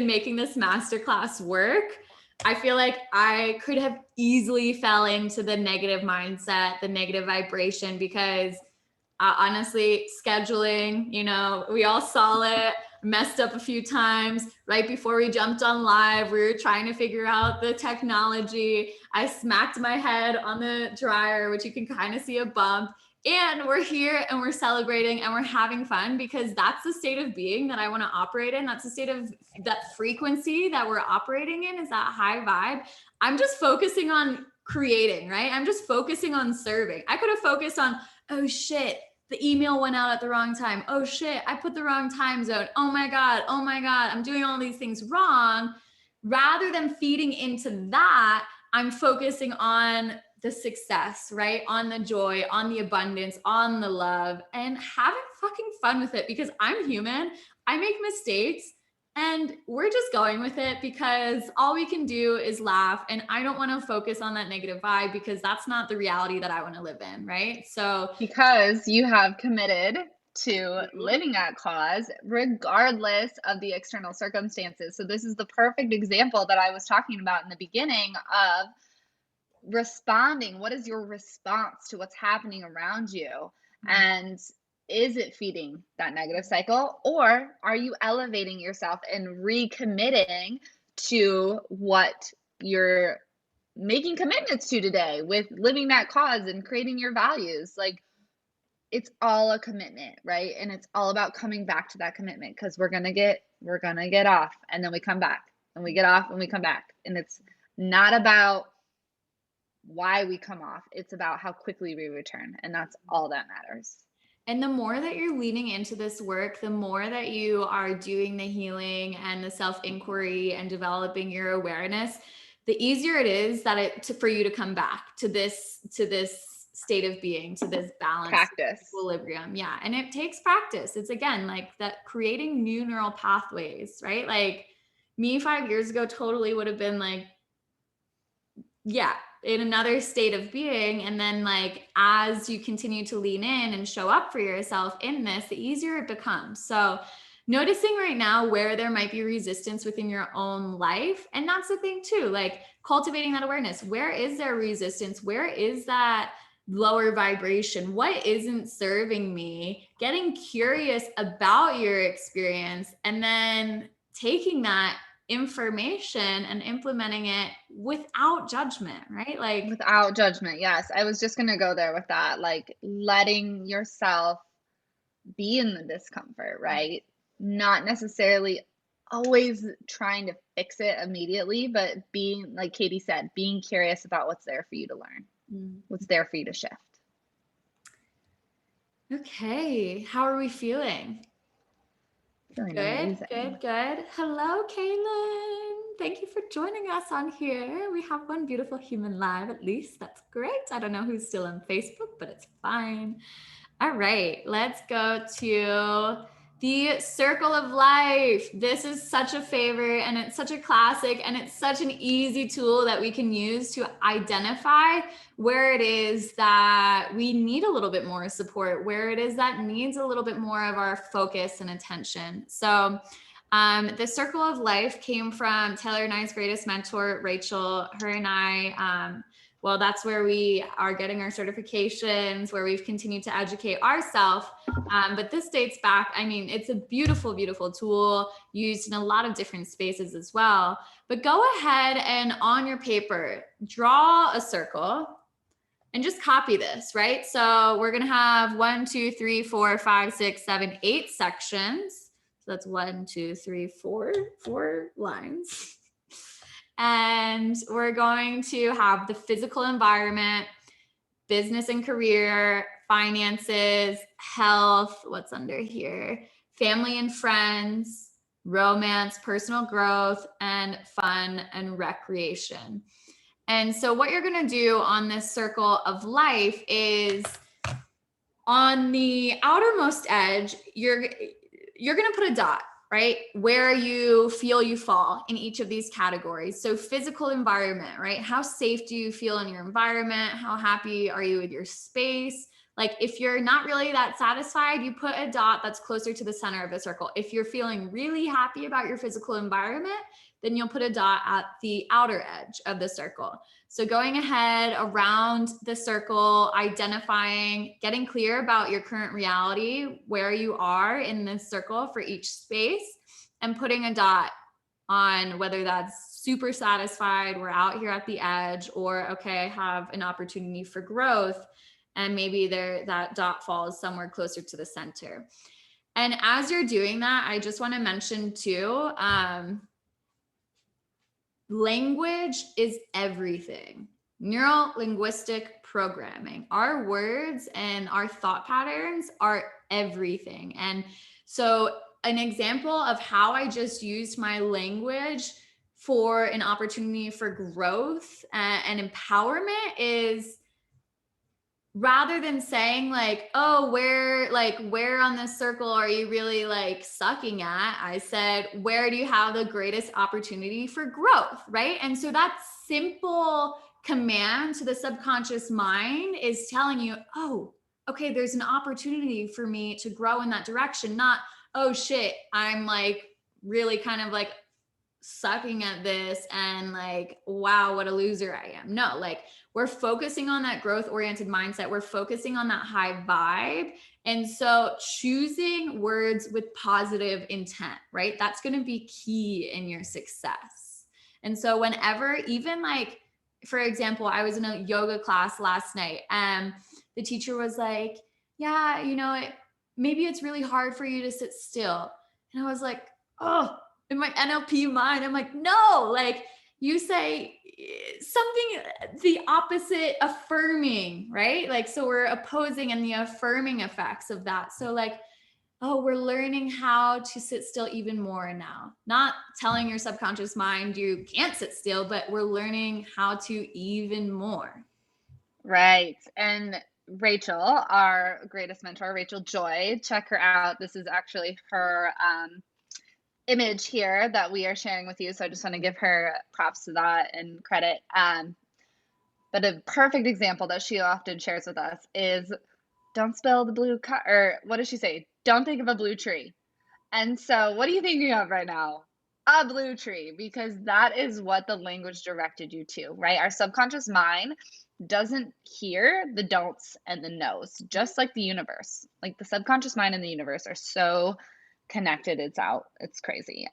S2: making this masterclass work, I feel like I could have easily fell into the negative mindset, the negative vibration, because honestly, scheduling, we all saw it, messed up a few times. Right before we jumped on live, we were trying to figure out the technology. I smacked my head on the dryer, which you can kind of see a bump. And we're here and we're celebrating and we're having fun, because that's the state of being that I want to operate in. That's the state of that frequency that we're operating in, is that high vibe. I'm just focusing on creating, right? I'm just focusing on serving. I could have focused on, oh shit, the email went out at the wrong time. Oh shit, I put the wrong time zone. Oh my God, I'm doing all these things wrong. Rather than feeding into that, I'm focusing on the success, right? On the joy, on the abundance, on the love, and having fucking fun with it, because I'm human. I make mistakes. And we're just going with it, because all we can do is laugh. And I don't want to focus on that negative vibe, because that's not the reality that I want to live in, right? So
S1: because you have committed to living that cause regardless of the external circumstances. So this is the perfect example that I was talking about in the beginning of responding. What is your response to what's happening around you? And is it feeding that negative cycle, or are you elevating yourself and recommitting to what you're making commitments to today with living that cause and creating your values? Like, it's all a commitment, right? And it's all about coming back to that commitment, because we're gonna get off, and then we come back, and we get off, and we come back. And it's not about why we come off, it's about how quickly we return, and that's all that matters.
S2: And the more that you're leaning into this work, the more that you are doing the healing and the self-inquiry and developing your awareness, the easier it is for you to come back to this state of being, to this balance,
S1: Practice.
S2: equilibrium. Yeah. And it takes practice. It's again, like that, creating new neural pathways, right? Like me 5 years ago totally would have been like, yeah, in another state of being. And then like, as you continue to lean in and show up for yourself in this, the easier it becomes. So noticing right now where there might be resistance within your own life. And that's the thing too, like cultivating that awareness. Where is there resistance? Where is that lower vibration? What isn't serving me? Getting curious about your experience, and then taking that information and implementing it without judgment, right? Like
S1: without judgment. Yes. I was just going to go there with that, like letting yourself be in the discomfort, right? Not necessarily always trying to fix it immediately, but being, like Katie said, being curious about what's there for you to learn, what's there for you to shift.
S2: Okay. How are we feeling? Good. Hello, Kaylin. Thank you for joining us on here. We have one beautiful human live, at least. That's great. I don't know who's still on Facebook, but it's fine. All right, let's go to the circle of life. This is such a favorite, and it's such a classic, and it's such an easy tool that we can use to identify where it is that we need a little bit more support, where it is that needs a little bit more of our focus and attention. So the circle of life came from Taylor and I's greatest mentor, Rachel. Her and I, well, that's where we are getting our certifications, where we've continued to educate ourselves. But this dates back, I mean, it's a beautiful, beautiful tool used in a lot of different spaces as well. But go ahead and on your paper, draw a circle and just copy this, right? So we're going to have 1, 2, 3, 4, 5, 6, 7, 8 sections. So that's 1, 2, 3, 4 lines. And we're going to have the physical environment, business and career, finances, health, what's under here, family and friends, romance, personal growth, and fun and recreation. And so what you're going to do on this circle of life is on the outermost edge, you're going to put a dot, right, where you feel you fall in each of these categories. So physical environment, right? How safe do you feel in your environment? How happy are you with your space? Like if you're not really that satisfied, you put a dot that's closer to the center of the circle. If you're feeling really happy about your physical environment, then you'll put a dot at the outer edge of the circle. So going ahead around the circle, identifying, getting clear about your current reality, where you are in this circle for each space, and putting a dot on whether that's super satisfied, we're out here at the edge, or okay, I have an opportunity for growth, and maybe that dot falls somewhere closer to the center. And as you're doing that, I just want to mention too, language is everything. Neuro linguistic programming. Our words and our thought patterns are everything. And so an example of how I just used my language for an opportunity for growth and empowerment is, rather than saying like, oh, where on this circle are you really like sucking at? I said, where do you have the greatest opportunity for growth, right? And so that simple command to the subconscious mind is telling you, oh, okay, there's an opportunity for me to grow in that direction. Not, oh shit, I'm like really kind of like sucking at this and like, wow, what a loser I am. No, like we're focusing on that growth oriented mindset. We're focusing on that high vibe. And so choosing words with positive intent, right? That's going to be key in your success. And so whenever, even like, for example, I was in a yoga class last night and the teacher was like, yeah, maybe it's really hard for you to sit still. And I was like, oh, in my NLP mind, I'm like, no, like you say something, the opposite, affirming, right? Like, so we're opposing and the affirming effects of that. So like, oh, we're learning how to sit still even more now. Not telling your subconscious mind you can't sit still, but we're learning how to even more.
S1: Right. And Rachel, our greatest mentor, Rachel Joy, check her out. This is actually her image here that we are sharing with you. So I just want to give her props to that and credit. But a perfect example that she often shares with us is don't spill the blue or what does she say? Don't think of a blue tree. And so what are you thinking of right now? A blue tree, because that is what the language directed you to, right? Our subconscious mind doesn't hear the don'ts and the no's, just like the universe. Like the subconscious mind and the universe are so connected. It's crazy.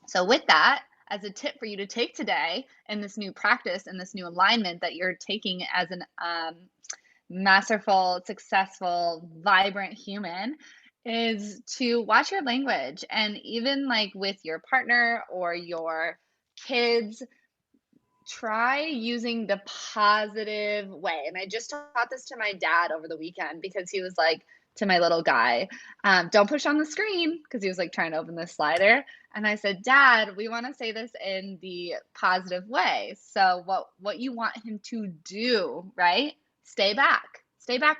S1: So with that, as a tip for you to take today in this new practice and this new alignment that you're taking as an masterful, successful, vibrant human, is to watch your language. And even like with your partner or your kids, try using the positive way. And I just taught this to my dad over the weekend because he was like, to my little guy, don't push on the screen, because he was like trying to open the slider. And I said, Dad, we want to say this in the positive way. So what you want him to do, right? Stay back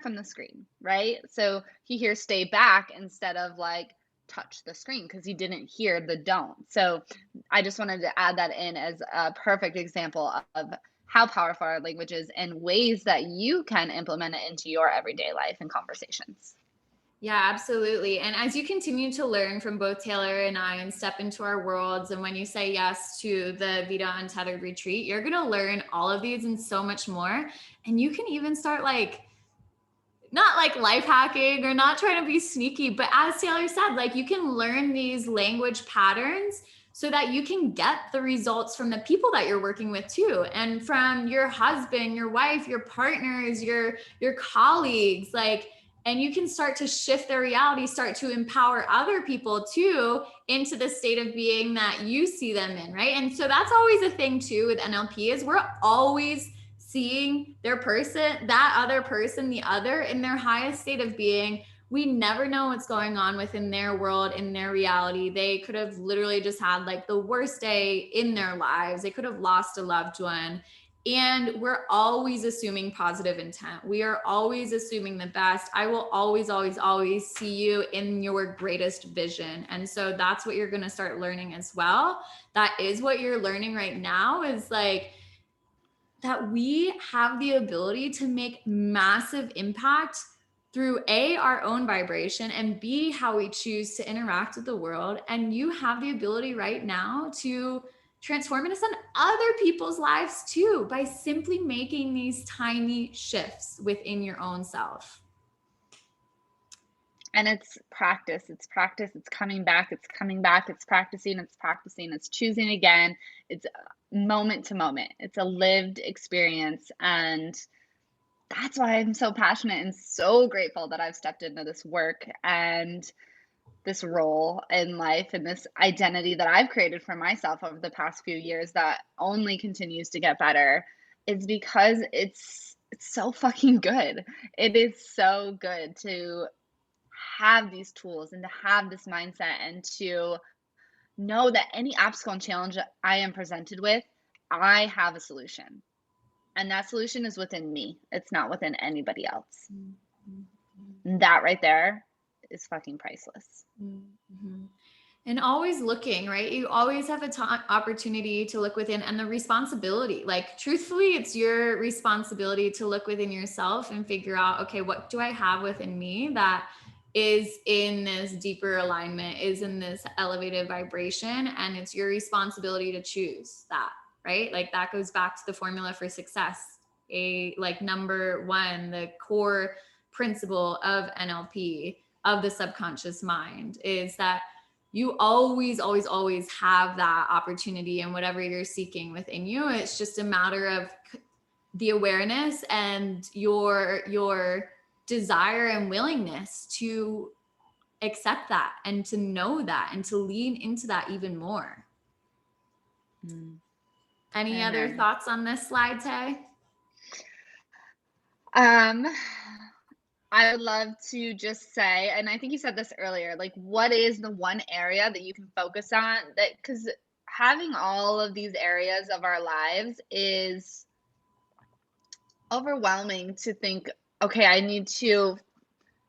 S1: from the screen, right? So he hears stay back instead of like touch the screen, because he didn't hear the don't. So I just wanted to add that in as a perfect example of how powerful our language is and ways that you can implement it into your everyday life and conversations.
S2: Yeah, absolutely. And as you continue to learn from both Taylor and I and step into our worlds, and when you say yes to the Vita Untethered Retreat, you're going to learn all of these and so much more. And you can even start like, not like life hacking or not trying to be sneaky, but as Taylor said, like you can learn these language patterns so that you can get the results from the people that you're working with too. And from your husband, your wife, your partners, your colleagues, like, and you can start to shift their reality, start to empower other people too into the state of being that you see them in, right? And so that's always a thing too with NLP, is we're always seeing that other person, the other in their highest state of being. We never know what's going on within their world, in their reality. They could have literally just had like the worst day in their lives. They could have lost a loved one. And we're always assuming positive intent. We are always assuming the best. I will always, always, always see you in your greatest vision. And so that's what you're going to start learning as well. That is what you're learning right now, is like that we have the ability to make massive impact through A, our own vibration, and B, how we choose to interact with the world. And you have the ability right now to transform and ascend other people's lives too, by simply making these tiny shifts within your own self.
S1: And it's practice, it's practice, it's coming back, it's coming back, it's practicing, it's choosing again. It's moment to moment. It's a lived experience. And that's why I'm so passionate and so grateful that I've stepped into this work and this role in life and this identity that I've created for myself over the past few years that only continues to get better. Is because it's so fucking good. It is so good to have these tools and to have this mindset and to know that any obstacle and challenge that I am presented with, I have a solution. And that solution is within me. It's not within anybody else. And that right there is fucking priceless.
S2: And always looking, right? You always have an opportunity to look within, and the responsibility, like truthfully, it's your responsibility to look within yourself and figure out, okay, what do I have within me that is in this deeper alignment, is in this elevated vibration? And it's your responsibility to choose that, right? Like that goes back to the formula for success. Like number one, the core principle of NLP, of the subconscious mind, is that you always, always, always have that opportunity in whatever you're seeking within you. It's just a matter of the awareness and your desire and willingness to accept that and to know that and to lean into that even more. Any other thoughts on this slide, Tay?
S1: I would love to just say, and I think you said this earlier, like, what is the one area that you can focus on? That, because having all of these areas of our lives is overwhelming to think, okay, I need to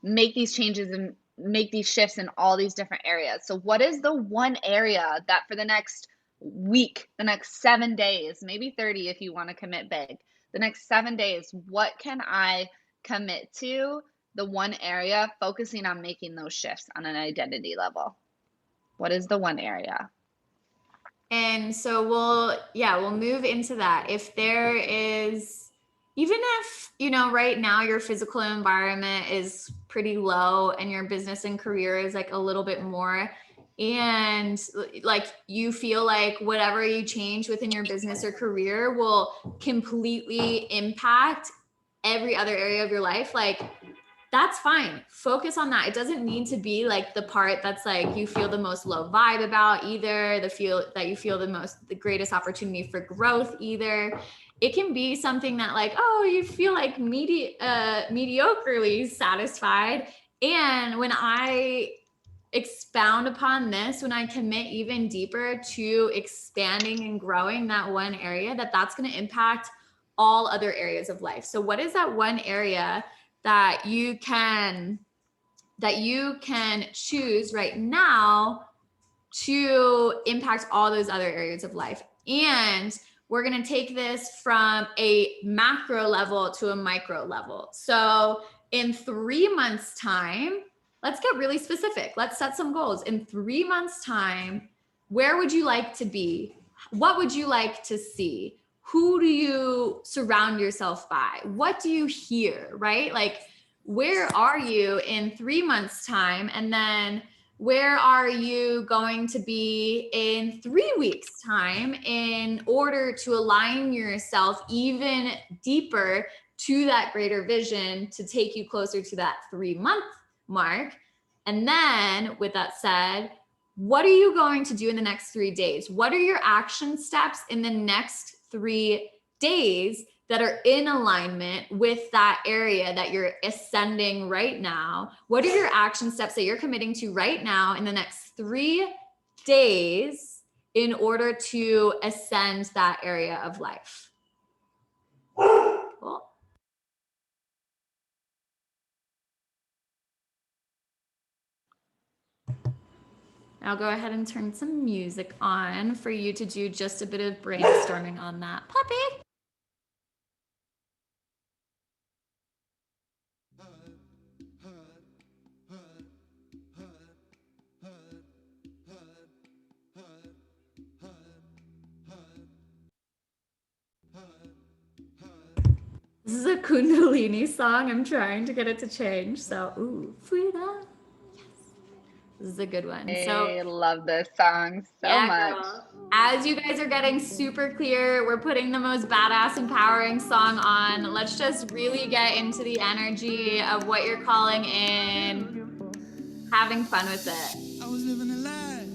S1: make these changes and make these shifts in all these different areas. So what is the one area that for the next week, the next 7 days, maybe 30 if you want to commit big, the next 7 days, what can I commit to? The one area, focusing on making those shifts on an identity level. What is the one area?
S2: And so we'll move into that. If there is, even if, right now your physical environment is pretty low and your business and career is like a little bit more, and like you feel like whatever you change within your business or career will completely impact every other area of your life, like that's fine. Focus on that. It doesn't need to be like the part that's like you feel the most low vibe about either, you feel the greatest opportunity for growth either. It can be something that like, oh, you feel like mediocrely satisfied. And when I expound upon this, when I commit even deeper to expanding and growing that one area, that's going to impact all other areas of life. So what is that one area that you can choose right now to impact all those other areas of life? And we're going to take this from a macro level to a micro level. So in 3 months' time, let's get really specific. Let's set some goals. In 3 months' time, where would you like to be? What would you like to see? Who do you surround yourself by? What do you hear, right? Like, where are you in 3 months' time? And then where are you going to be in 3 weeks' time in order to align yourself even deeper to that greater vision to take you closer to that 3-month mark? And then with that said, what are you going to do in the next 3 days? What are your action steps in the next 3 days that are in alignment with that area that you're ascending right now? What are your action steps that you're committing to right now in the next 3 days in order to ascend that area of life? cool. I'll go ahead and turn some music on for you to do just a bit of brainstorming on that. Puppy. This is a Kundalini song. I'm trying to get it to change. So, ooh, freedom. Yes. This is a good one.
S1: I love this song so much.
S2: Girl. As you guys are getting super clear, we're putting the most badass, empowering song on. Let's just really get into the energy of what you're calling in, having fun with it.
S3: I was living a lie,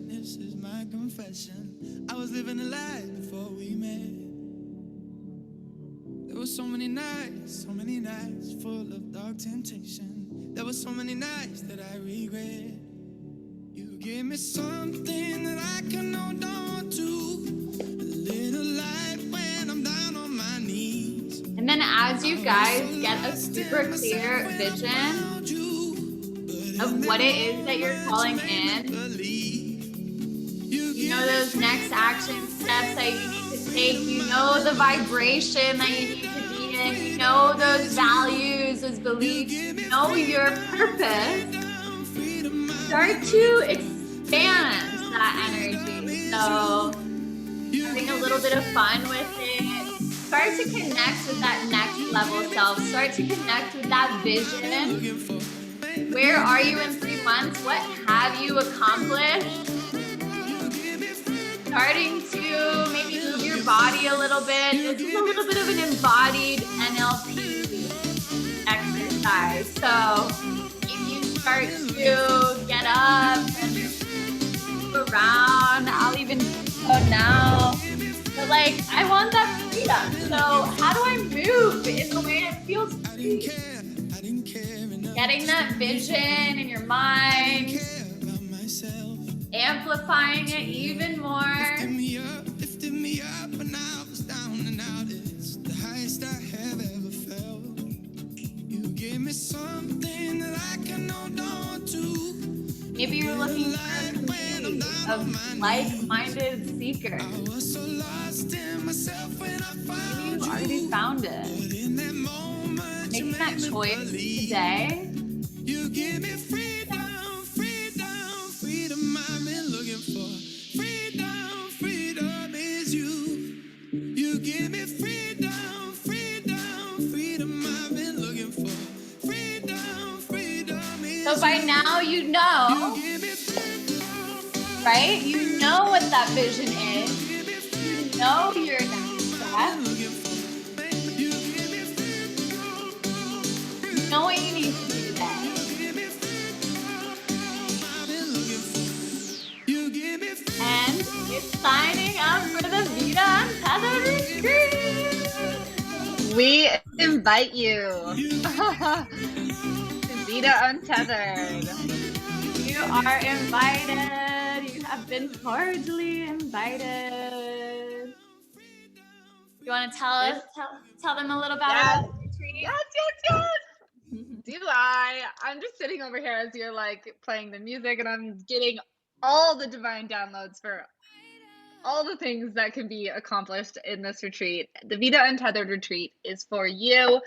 S3: this is my confession. I was living a lie before we met. There were so many nights full of dark temptation. There were so many nights that I regret. You gave me something that I can hold on to, a little light when I'm down on my knees.
S2: And then as you guys get a super clear vision of what it is that you're calling in, you know those next action steps that you need to take, you know the vibration that you need to be in, you know those values, those beliefs, you know your purpose. Start to expand that energy. So having a little bit of fun with it. Start to connect with that next level self. Start to connect with that vision. Where are you in 3 months? What have you accomplished? Starting to maybe move your body a little bit. This is a little bit of an embodied NLP exercise. So if you start to get up and move around, I'll even go now. But like, I want that freedom. So how do I move in the way it feels free? Getting that vision in your mind, amplifying it even more.
S3: Lifted me up when I was down and out. It's the highest I have ever felt. You gave me something that I can hold on to.
S2: Maybe you're looking for a community of like-minded seekers.
S3: I was so lost in myself when I found
S2: Maybe you've already found it.
S3: in that moment.
S2: Making that choice today.
S3: You give me freedom, freedom I've been looking for. Freedom is you. You give me freedom I've been looking for. Freedom is
S2: So by now you know, right? You know what that vision is. You know your next step. You know what you need to do today. And it's signing up for the Vita Untethered Retreat.
S1: We invite you to Vita Untethered.
S2: You are invited. You have been cordially invited. You want to tell them a little about the retreat?
S1: Yes. Do I? I'm just sitting over here as you're like playing the music, and I'm getting all the divine downloads for all the things that can be accomplished in this retreat. The Vita Untethered Retreat is for you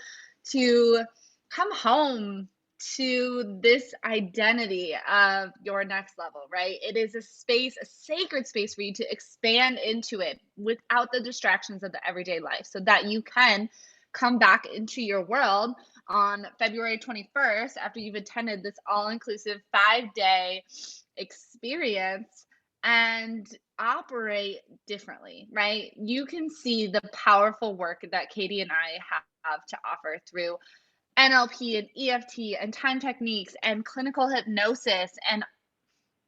S1: to come home to this identity of your next level, right? It is a space, a sacred space for you to expand into it without the distractions of the everyday life, so that you can come back into your world on February 21st after you've attended this all-inclusive 5-day experience and operate differently, right? You can see the powerful work that Katie and I have to offer through NLP and EFT and time techniques and clinical hypnosis. And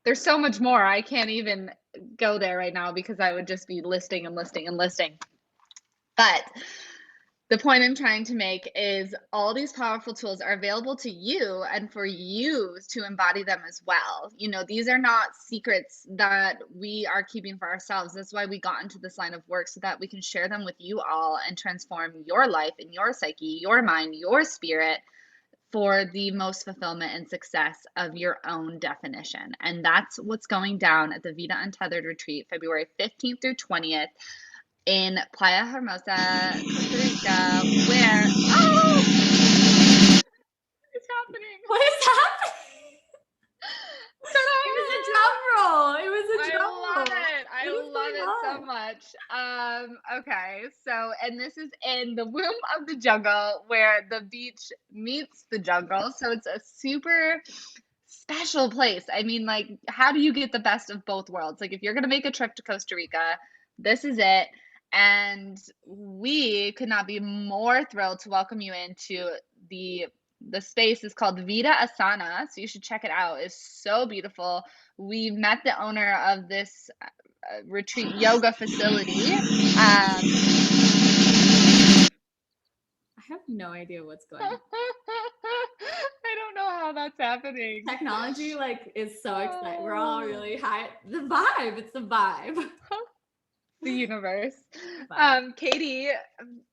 S1: there's so much more. I can't even go there right now because I would just be listing. But The point I'm trying to make is all these powerful tools are available to you and for you to embody them as well. You know, these are not secrets that we are keeping for ourselves. That's why we got into this line of work, so that we can share them with you all and transform your life and your psyche, your mind, your spirit for the most fulfillment and success of your own definition. And that's what's going down at the Vita Untethered Retreat, February 15th through 20th in Playa Hermosa, Costa Rica, where, oh, it's happening.
S2: What is happening? It was a drum roll. It was a drum roll.
S1: I love it. I love it so much. Okay, so, and this is in the womb of the jungle where the beach meets the jungle. So it's a super special place. I mean, like, how do you get the best of both worlds? Like, if you're going to make a trip to Costa Rica, this is it. And we could not be more thrilled to welcome you into the space. Is called Vida Asana, so you should check it out. It's so beautiful. We met the owner of this retreat yoga facility.
S2: I have no idea what's going on.
S1: I don't know how that's happening.
S2: Technology like is so exciting. We're all really high. The vibe. It's the vibe.
S1: The universe. Katie,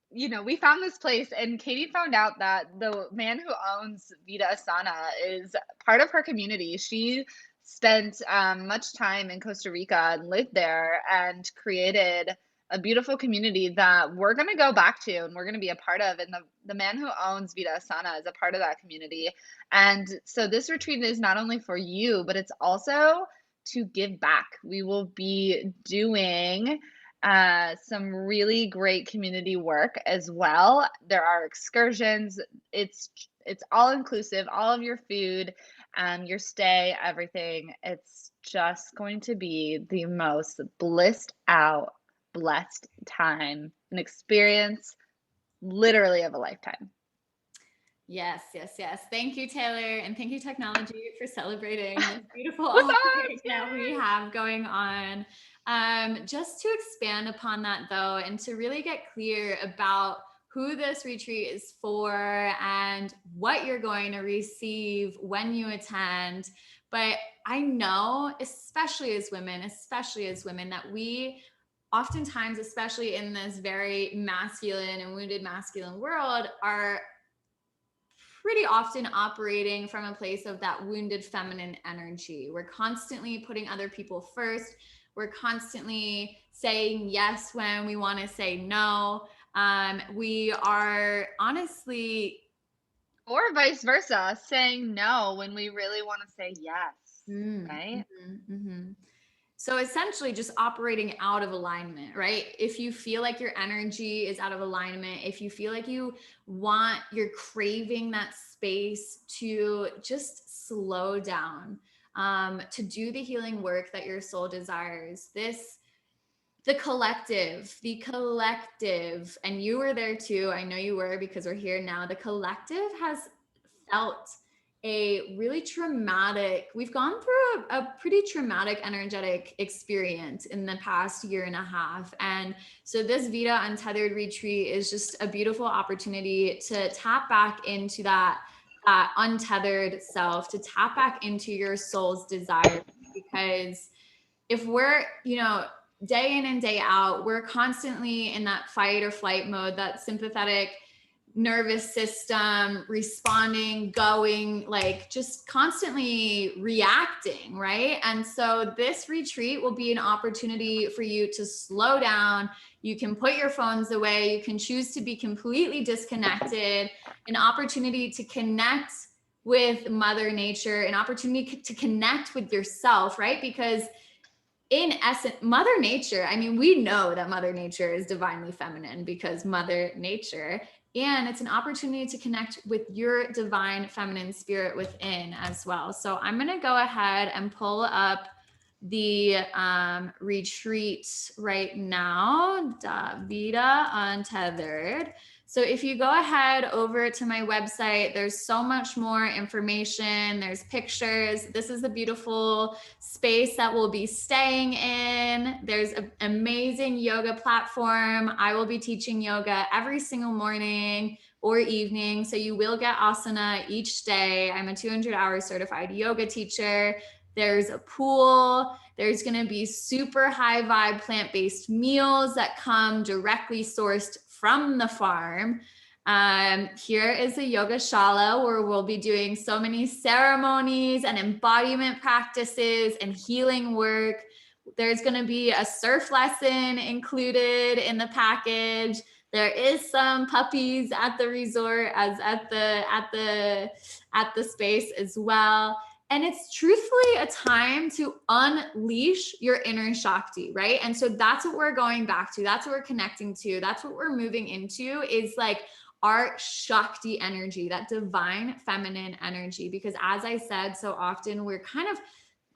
S1: you know, we found this place, and Katie found out that the man who owns Vida Asana is part of her community. She spent much time in Costa Rica and lived there and created a beautiful community that we're going to go back to and we're going to be a part of. And the man who owns Vida Asana is a part of that community. And so this retreat is not only for you, but it's also to give back. We will be doing some really great community work as well. There are excursions. It's all inclusive, all of your food, your stay, everything. It's just going to be the most blissed out, blessed time, an experience literally of a lifetime.
S2: Yes, yes, yes. Thank you, Taylor, and thank you, technology, for celebrating this beautiful offering that we have going on. Just to expand upon that, though, and to really get clear about who this retreat is for and what you're going to receive when you attend. But I know, especially as women, that we oftentimes, especially in this very masculine and wounded masculine world, are pretty often operating from a place of that wounded feminine energy. We're constantly putting other people first. We're constantly saying yes when we want to say no. We are honestly,
S1: or vice versa, saying no when we really want to say yes, right?
S2: So essentially just operating out of alignment, right? If you feel like your energy is out of alignment, if you feel like you're craving that space to just slow down, to do the healing work that your soul desires, the collective, and you were there too. I know you were, because we're here now. The collective has felt we've gone through a pretty traumatic energetic experience in the past year and a half. And so this Vida Untethered retreat is just a beautiful opportunity to tap back into that untethered self, to tap back into your soul's desire. Because if we're, day in and day out, we're constantly in that fight or flight mode, that sympathetic nervous system responding, going, like just constantly reacting, right? And so this retreat will be an opportunity for you to slow down. You can put your phones away. You can choose to be completely disconnected, an opportunity to connect with Mother Nature, an opportunity to connect with yourself, right? Because in essence, Mother Nature, I mean, we know that Mother Nature is divinely feminine because Mother Nature. And it's an opportunity to connect with your divine feminine spirit within as well. So I'm going to go ahead and pull up the retreat right now, Vida Untethered. So if you go ahead over to my website, there's so much more information. There's pictures. This is the beautiful space that we'll be staying in. There's an amazing yoga platform. I will be teaching yoga every single morning or evening. So you will get asana each day. I'm a 200-hour certified yoga teacher. There's a pool. There's going to be super high vibe plant-based meals that come directly sourced from the farm. Here is the yoga shala where we'll be doing so many ceremonies and embodiment practices and healing work. There's going to be a surf lesson included in the package. There is some puppies at the resort as at the space as well. And it's truthfully a time to unleash your inner Shakti, right? And so that's what we're going back to. That's what we're connecting to. That's what we're moving into, is like our Shakti energy, that divine feminine energy. Because as I said, so often we're kind of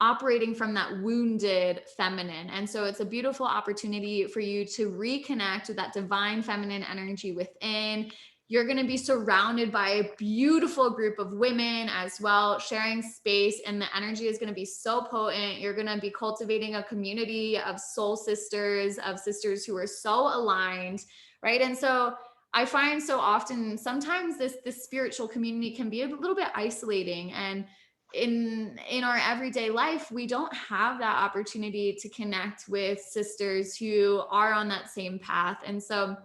S2: operating from that wounded feminine. And so it's a beautiful opportunity for you to reconnect with that divine feminine energy within. You're going to be surrounded by a beautiful group of women as well, sharing space, and the energy is going to be so potent. You're going to be cultivating a community of soul sisters, of sisters who are so aligned, right? And so I find so often, sometimes this spiritual community can be a little bit isolating, and in our everyday life, we don't have that opportunity to connect with sisters who are on that same path. And so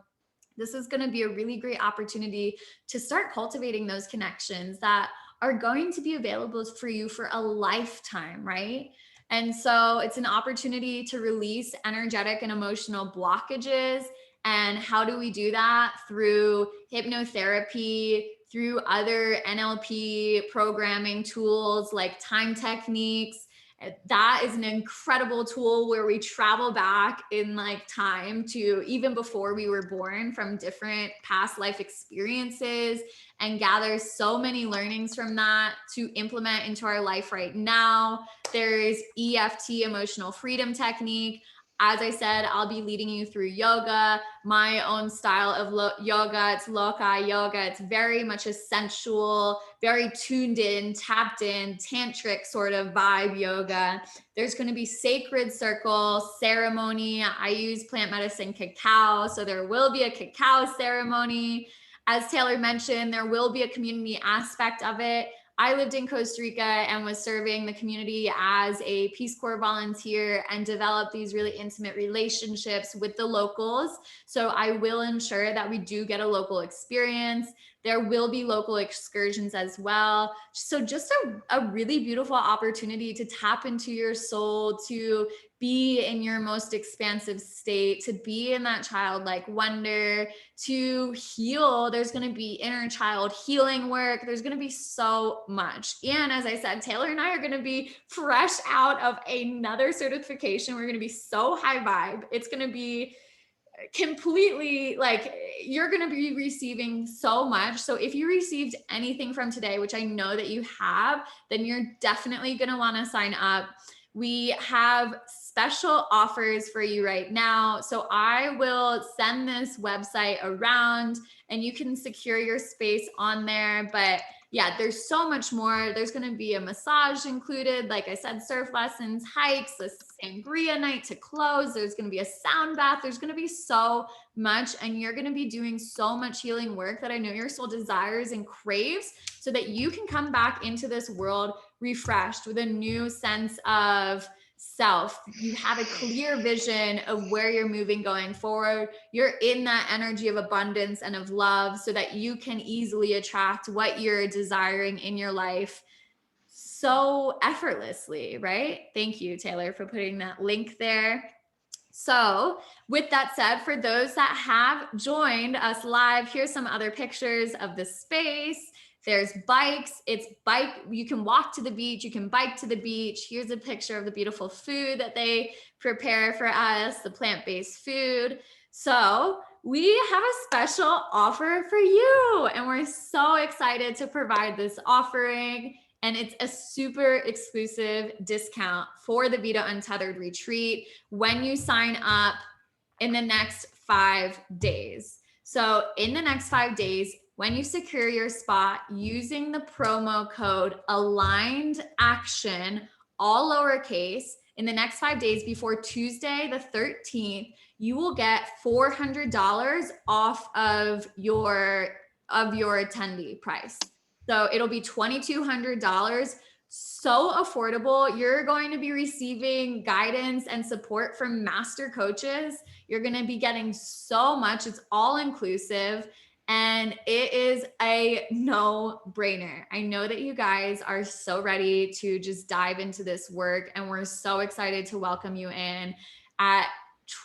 S2: this is going to be a really great opportunity to start cultivating those connections that are going to be available for you for a lifetime, right? And so it's an opportunity to release energetic and emotional blockages. And how do we do that? Through hypnotherapy, through other NLP programming tools like time techniques. That is an incredible tool where we travel back in like time to even before we were born from different past life experiences and gather so many learnings from that to implement into our life right now. There's EFT, emotional freedom technique. As I said, I'll be leading you through yoga, my own style of yoga. It's Loka yoga. It's very much a sensual, very tuned in, tapped in, tantric sort of vibe yoga. There's going to be sacred circle ceremony. I use plant medicine cacao, so there will be a cacao ceremony. As Taylor mentioned, there will be a community aspect of it. I lived in Costa Rica and was serving the community as a Peace Corps volunteer and developed these really intimate relationships with the locals. So I will ensure that we do get a local experience. There will be local excursions as well. So just a really beautiful opportunity to tap into your soul, to be in your most expansive state, to be in that childlike wonder, to heal. There's going to be inner child healing work. There's going to be so much. And as I said, Taylor and I are going to be fresh out of another certification. We're going to be so high vibe. It's going to be completely like, you're going to be receiving so much. So if you received anything from today, which I know that you have, then you're definitely going to want to sign up. We have special offers for you right now. So I will send this website around and you can secure your space on there. But yeah, there's so much more. There's going to be a massage included. Like I said, surf lessons, hikes, a sangria night to close. There's going to be a sound bath. There's going to be so much. And you're going to be doing so much healing work that I know your soul desires and craves, so that you can come back into this world refreshed with a new sense of self. You have a clear vision of where you're moving going forward. You're in that energy of abundance and of love, so that you can easily attract what you're desiring in your life so effortlessly, right? Thank you, Taylor, for putting that link there. So with that said, for those that have joined us live, here's some other pictures of the space. There's bikes. You can walk to the beach. You can bike to the beach. Here's a picture of the beautiful food that they prepare for us, the plant-based food. So we have a special offer for you, and we're so excited to provide this offering. And it's a super exclusive discount for the Vita Untethered Retreat when you sign up in the next 5 days. So in the next 5 days, when you secure your spot using the promo code aligned action, all lowercase, in the next 5 days before Tuesday, the 13th, you will get $400 off of your attendee price. So it'll be $2,200. So affordable. You're going to be receiving guidance and support from master coaches. You're going to be getting so much. It's all inclusive. And it is a no-brainer. I know that you guys are so ready to just dive into this work, and we're so excited to welcome you in at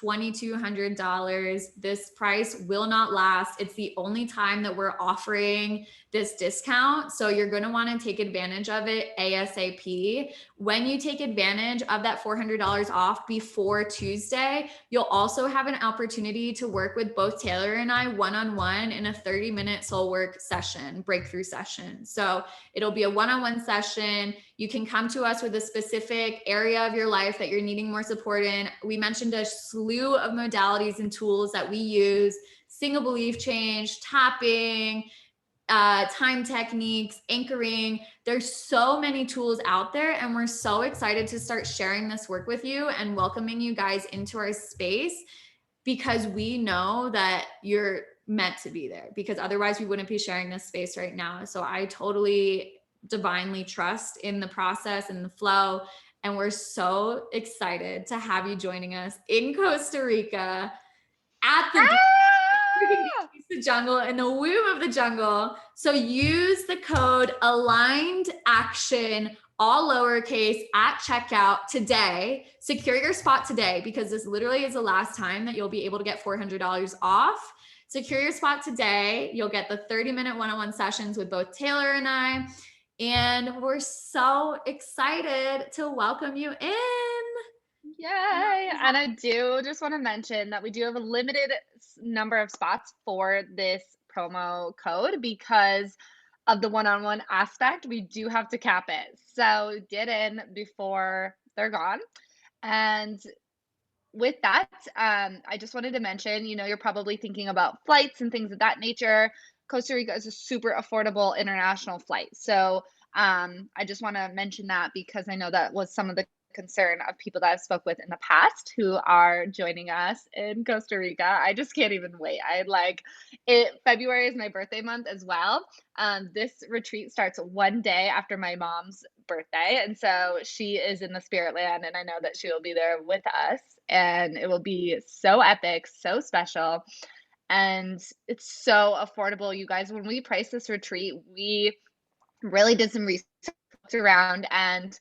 S2: $2,200. This price will not last. It's the only time that we're offering this discount. So you're going to want to take advantage of it ASAP. When you take advantage of that $400 off before Tuesday, you'll also have an opportunity to work with both Taylor and I one-on-one in a 30-minute soul work session, breakthrough session. So it'll be a one-on-one session. You can come to us with a specific area of your life that you're needing more support in. We mentioned a slew of modalities and tools that we use: single belief change, tapping, time techniques, anchoring. There's so many tools out there, and we're so excited to start sharing this work with you and welcoming you guys into our space, because we know that you're meant to be there, because otherwise we wouldn't be sharing this space right now. So I totally divinely trust in the process and the flow. And we're so excited to have you joining us in Costa Rica at the jungle, in the womb of the jungle. So use the code aligned action, all lowercase, at checkout today. Secure your spot today, because this literally is the last time that you'll be able to get $400 off. Secure your spot today. You'll get the 30-minute one-on-one sessions with both Taylor and I. And we're so excited to welcome you in.
S1: Yay! And I do just want to mention that we do have a limited number of spots for this promo code because of the one-on-one aspect. We do have to cap it. So get in before they're gone. And with that, I just wanted to mention, you're probably thinking about flights and things of that nature. Costa Rica is a super affordable international flight. So I just want to mention that, because I know that was some of the concern of people that I've spoke with in the past who are joining us in Costa Rica. I just can't even wait. February is my birthday month as well. This retreat starts one day after my mom's birthday, and so she is in the spirit land, and I know that she will be there with us, and it will be so epic, so special, and it's so affordable. You guys, when we priced this retreat, we really did some research around, and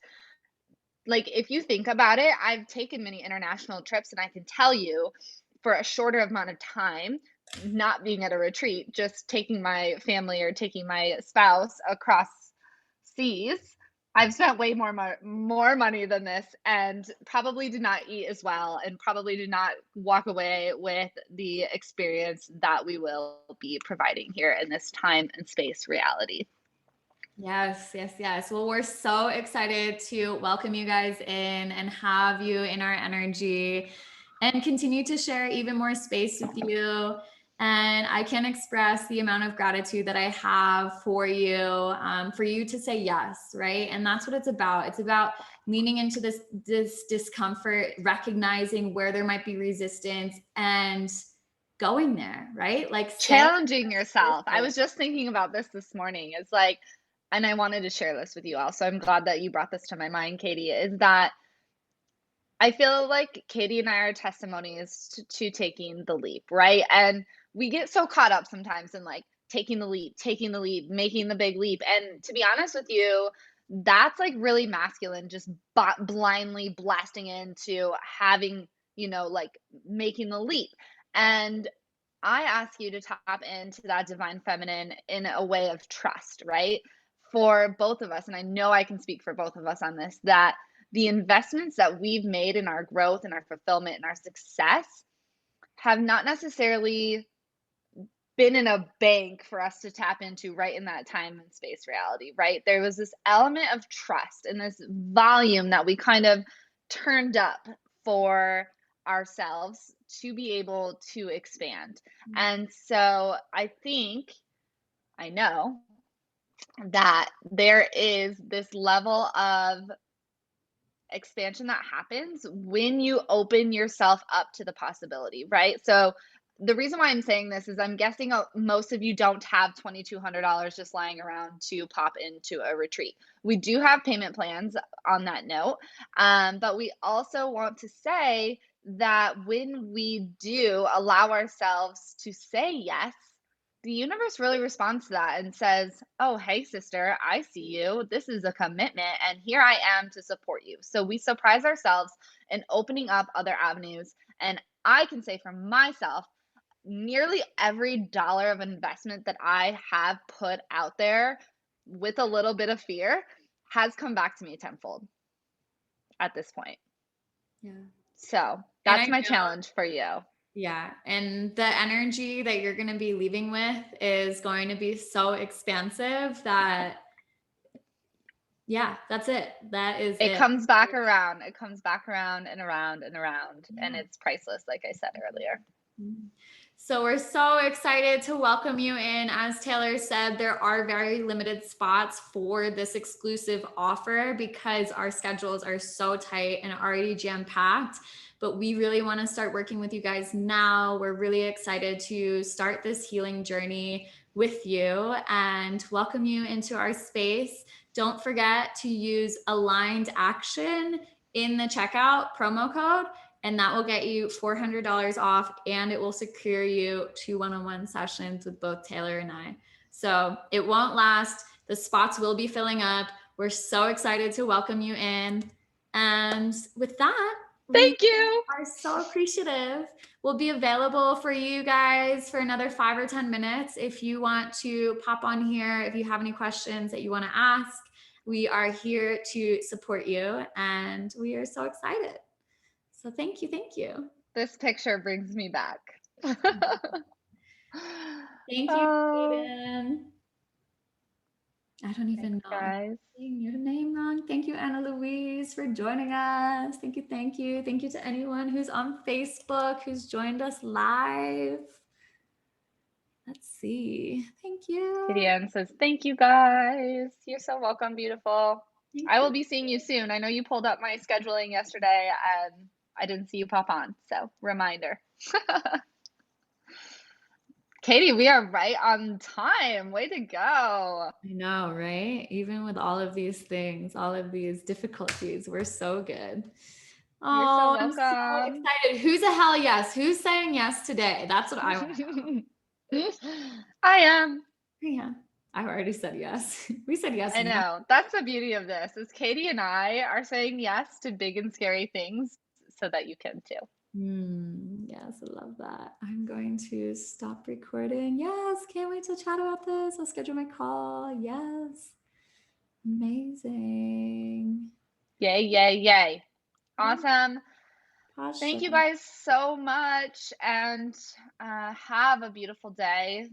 S1: if you think about it, I've taken many international trips, and I can tell you, for a shorter amount of time, not being at a retreat, just taking my family or taking my spouse across seas, I've spent way more money than this, and probably did not eat as well, and probably did not walk away with the experience that we will be providing here in this time and space reality.
S2: Yes, yes, yes. Well, we're so excited to welcome you guys in and have you in our energy and continue to share even more space with you. And I can't express the amount of gratitude that I have for you to say yes, right? And that's what it's about. It's about leaning into this discomfort, recognizing where there might be resistance, and going there, right? Like
S1: challenging yourself. I was just thinking about this morning. It's like, and I wanted to share this with you all, so I'm glad that you brought this to my mind, Katie, is that I feel like Katie and I are testimonies to taking the leap, right? And we get so caught up sometimes in taking the leap, making the big leap. And to be honest with you, that's really masculine, just blindly blasting into having, making the leap. And I ask you to tap into that divine feminine in a way of trust, right? For both of us, and I know I can speak for both of us on this, that the investments that we've made in our growth and our fulfillment and our success have not necessarily been in a bank for us to tap into right in that time and space reality, right? There was this element of trust and this volume that we kind of turned up for ourselves to be able to expand. And so I know that there is this level of expansion that happens when you open yourself up to the possibility, right? So the reason why I'm saying this is I'm guessing most of you don't have $2,200 just lying around to pop into a retreat. We do have payment plans on that note, but we also want to say that when we do allow ourselves to say yes, the universe really responds to that and says, "Oh, hey, sister, I see you. This is a commitment, and here I am to support you." So we surprise ourselves in opening up other avenues. And I can say for myself, nearly every dollar of investment that I have put out there with a little bit of fear has come back to me tenfold at this point.
S2: Yeah.
S1: So
S2: And
S1: that's
S2: I
S1: my
S2: know,
S1: challenge for you.
S2: yeah. And the energy that you're going to be leaving with is going to be so expansive that, yeah, that's it. That is
S1: It
S2: it.
S1: comes back around. It comes back around and around and around, and
S2: Yeah.
S1: it's priceless, like I said earlier.
S2: So we're so excited to welcome you in. As Taylor said, there are very limited spots for this exclusive offer because our schedules are so tight and already jam-packed. But we really want to start working with you guys now. We're really excited to start this healing journey with you and welcome you into our space. Don't forget to use aligned action in the checkout promo code, and that will get you $400 off, and it will secure you 2 one-on-one sessions with both Taylor and I. So it won't last. The spots will be filling up. We're so excited to welcome you in. And with that,
S1: Thank you.
S2: are so appreciative. We'll be available for you guys for another 5 or 10 minutes. If you want to pop on here, if you have any questions that you want to ask, we are here to support you, and we are so excited. So thank you. Thank you.
S1: This picture brings me back.
S2: Thank you,
S1: Oh,
S2: Aiden. I don't even
S1: thanks,
S2: know.
S1: guys.
S2: Saying your name wrong. Thank you, Anna Louise, for joining us. Thank you. Thank you. Thank you to anyone who's on Facebook, who's joined us live. Let's see. Thank you.
S1: Katie Ann says, "Thank you, guys. You're so welcome, beautiful."
S2: Thank
S1: I will
S2: you.
S1: be seeing you soon. I know you pulled up my scheduling yesterday, and I didn't see you pop on, so reminder. Katie, we are right on time. Way to go.
S2: I know, right? Even with all of these things, all of these difficulties, we're so good.
S1: You're so
S2: Oh, I'm so
S1: welcome.
S2: excited. Who's a hell yes? Who's saying yes today? That's what I want to know.
S1: I am.
S2: Yeah, I've already said yes. We said yes.
S1: I know. That's the beauty of this is Katie and I are saying yes to big and scary things so that you can too.
S2: Yes, I love that. I'm going to stop recording. Yes, can't wait to chat about this. I'll schedule my call. Yes. Amazing.
S1: Yay, yay, yay. Awesome.
S2: Tasha.
S1: Thank you guys so much, and have a beautiful day.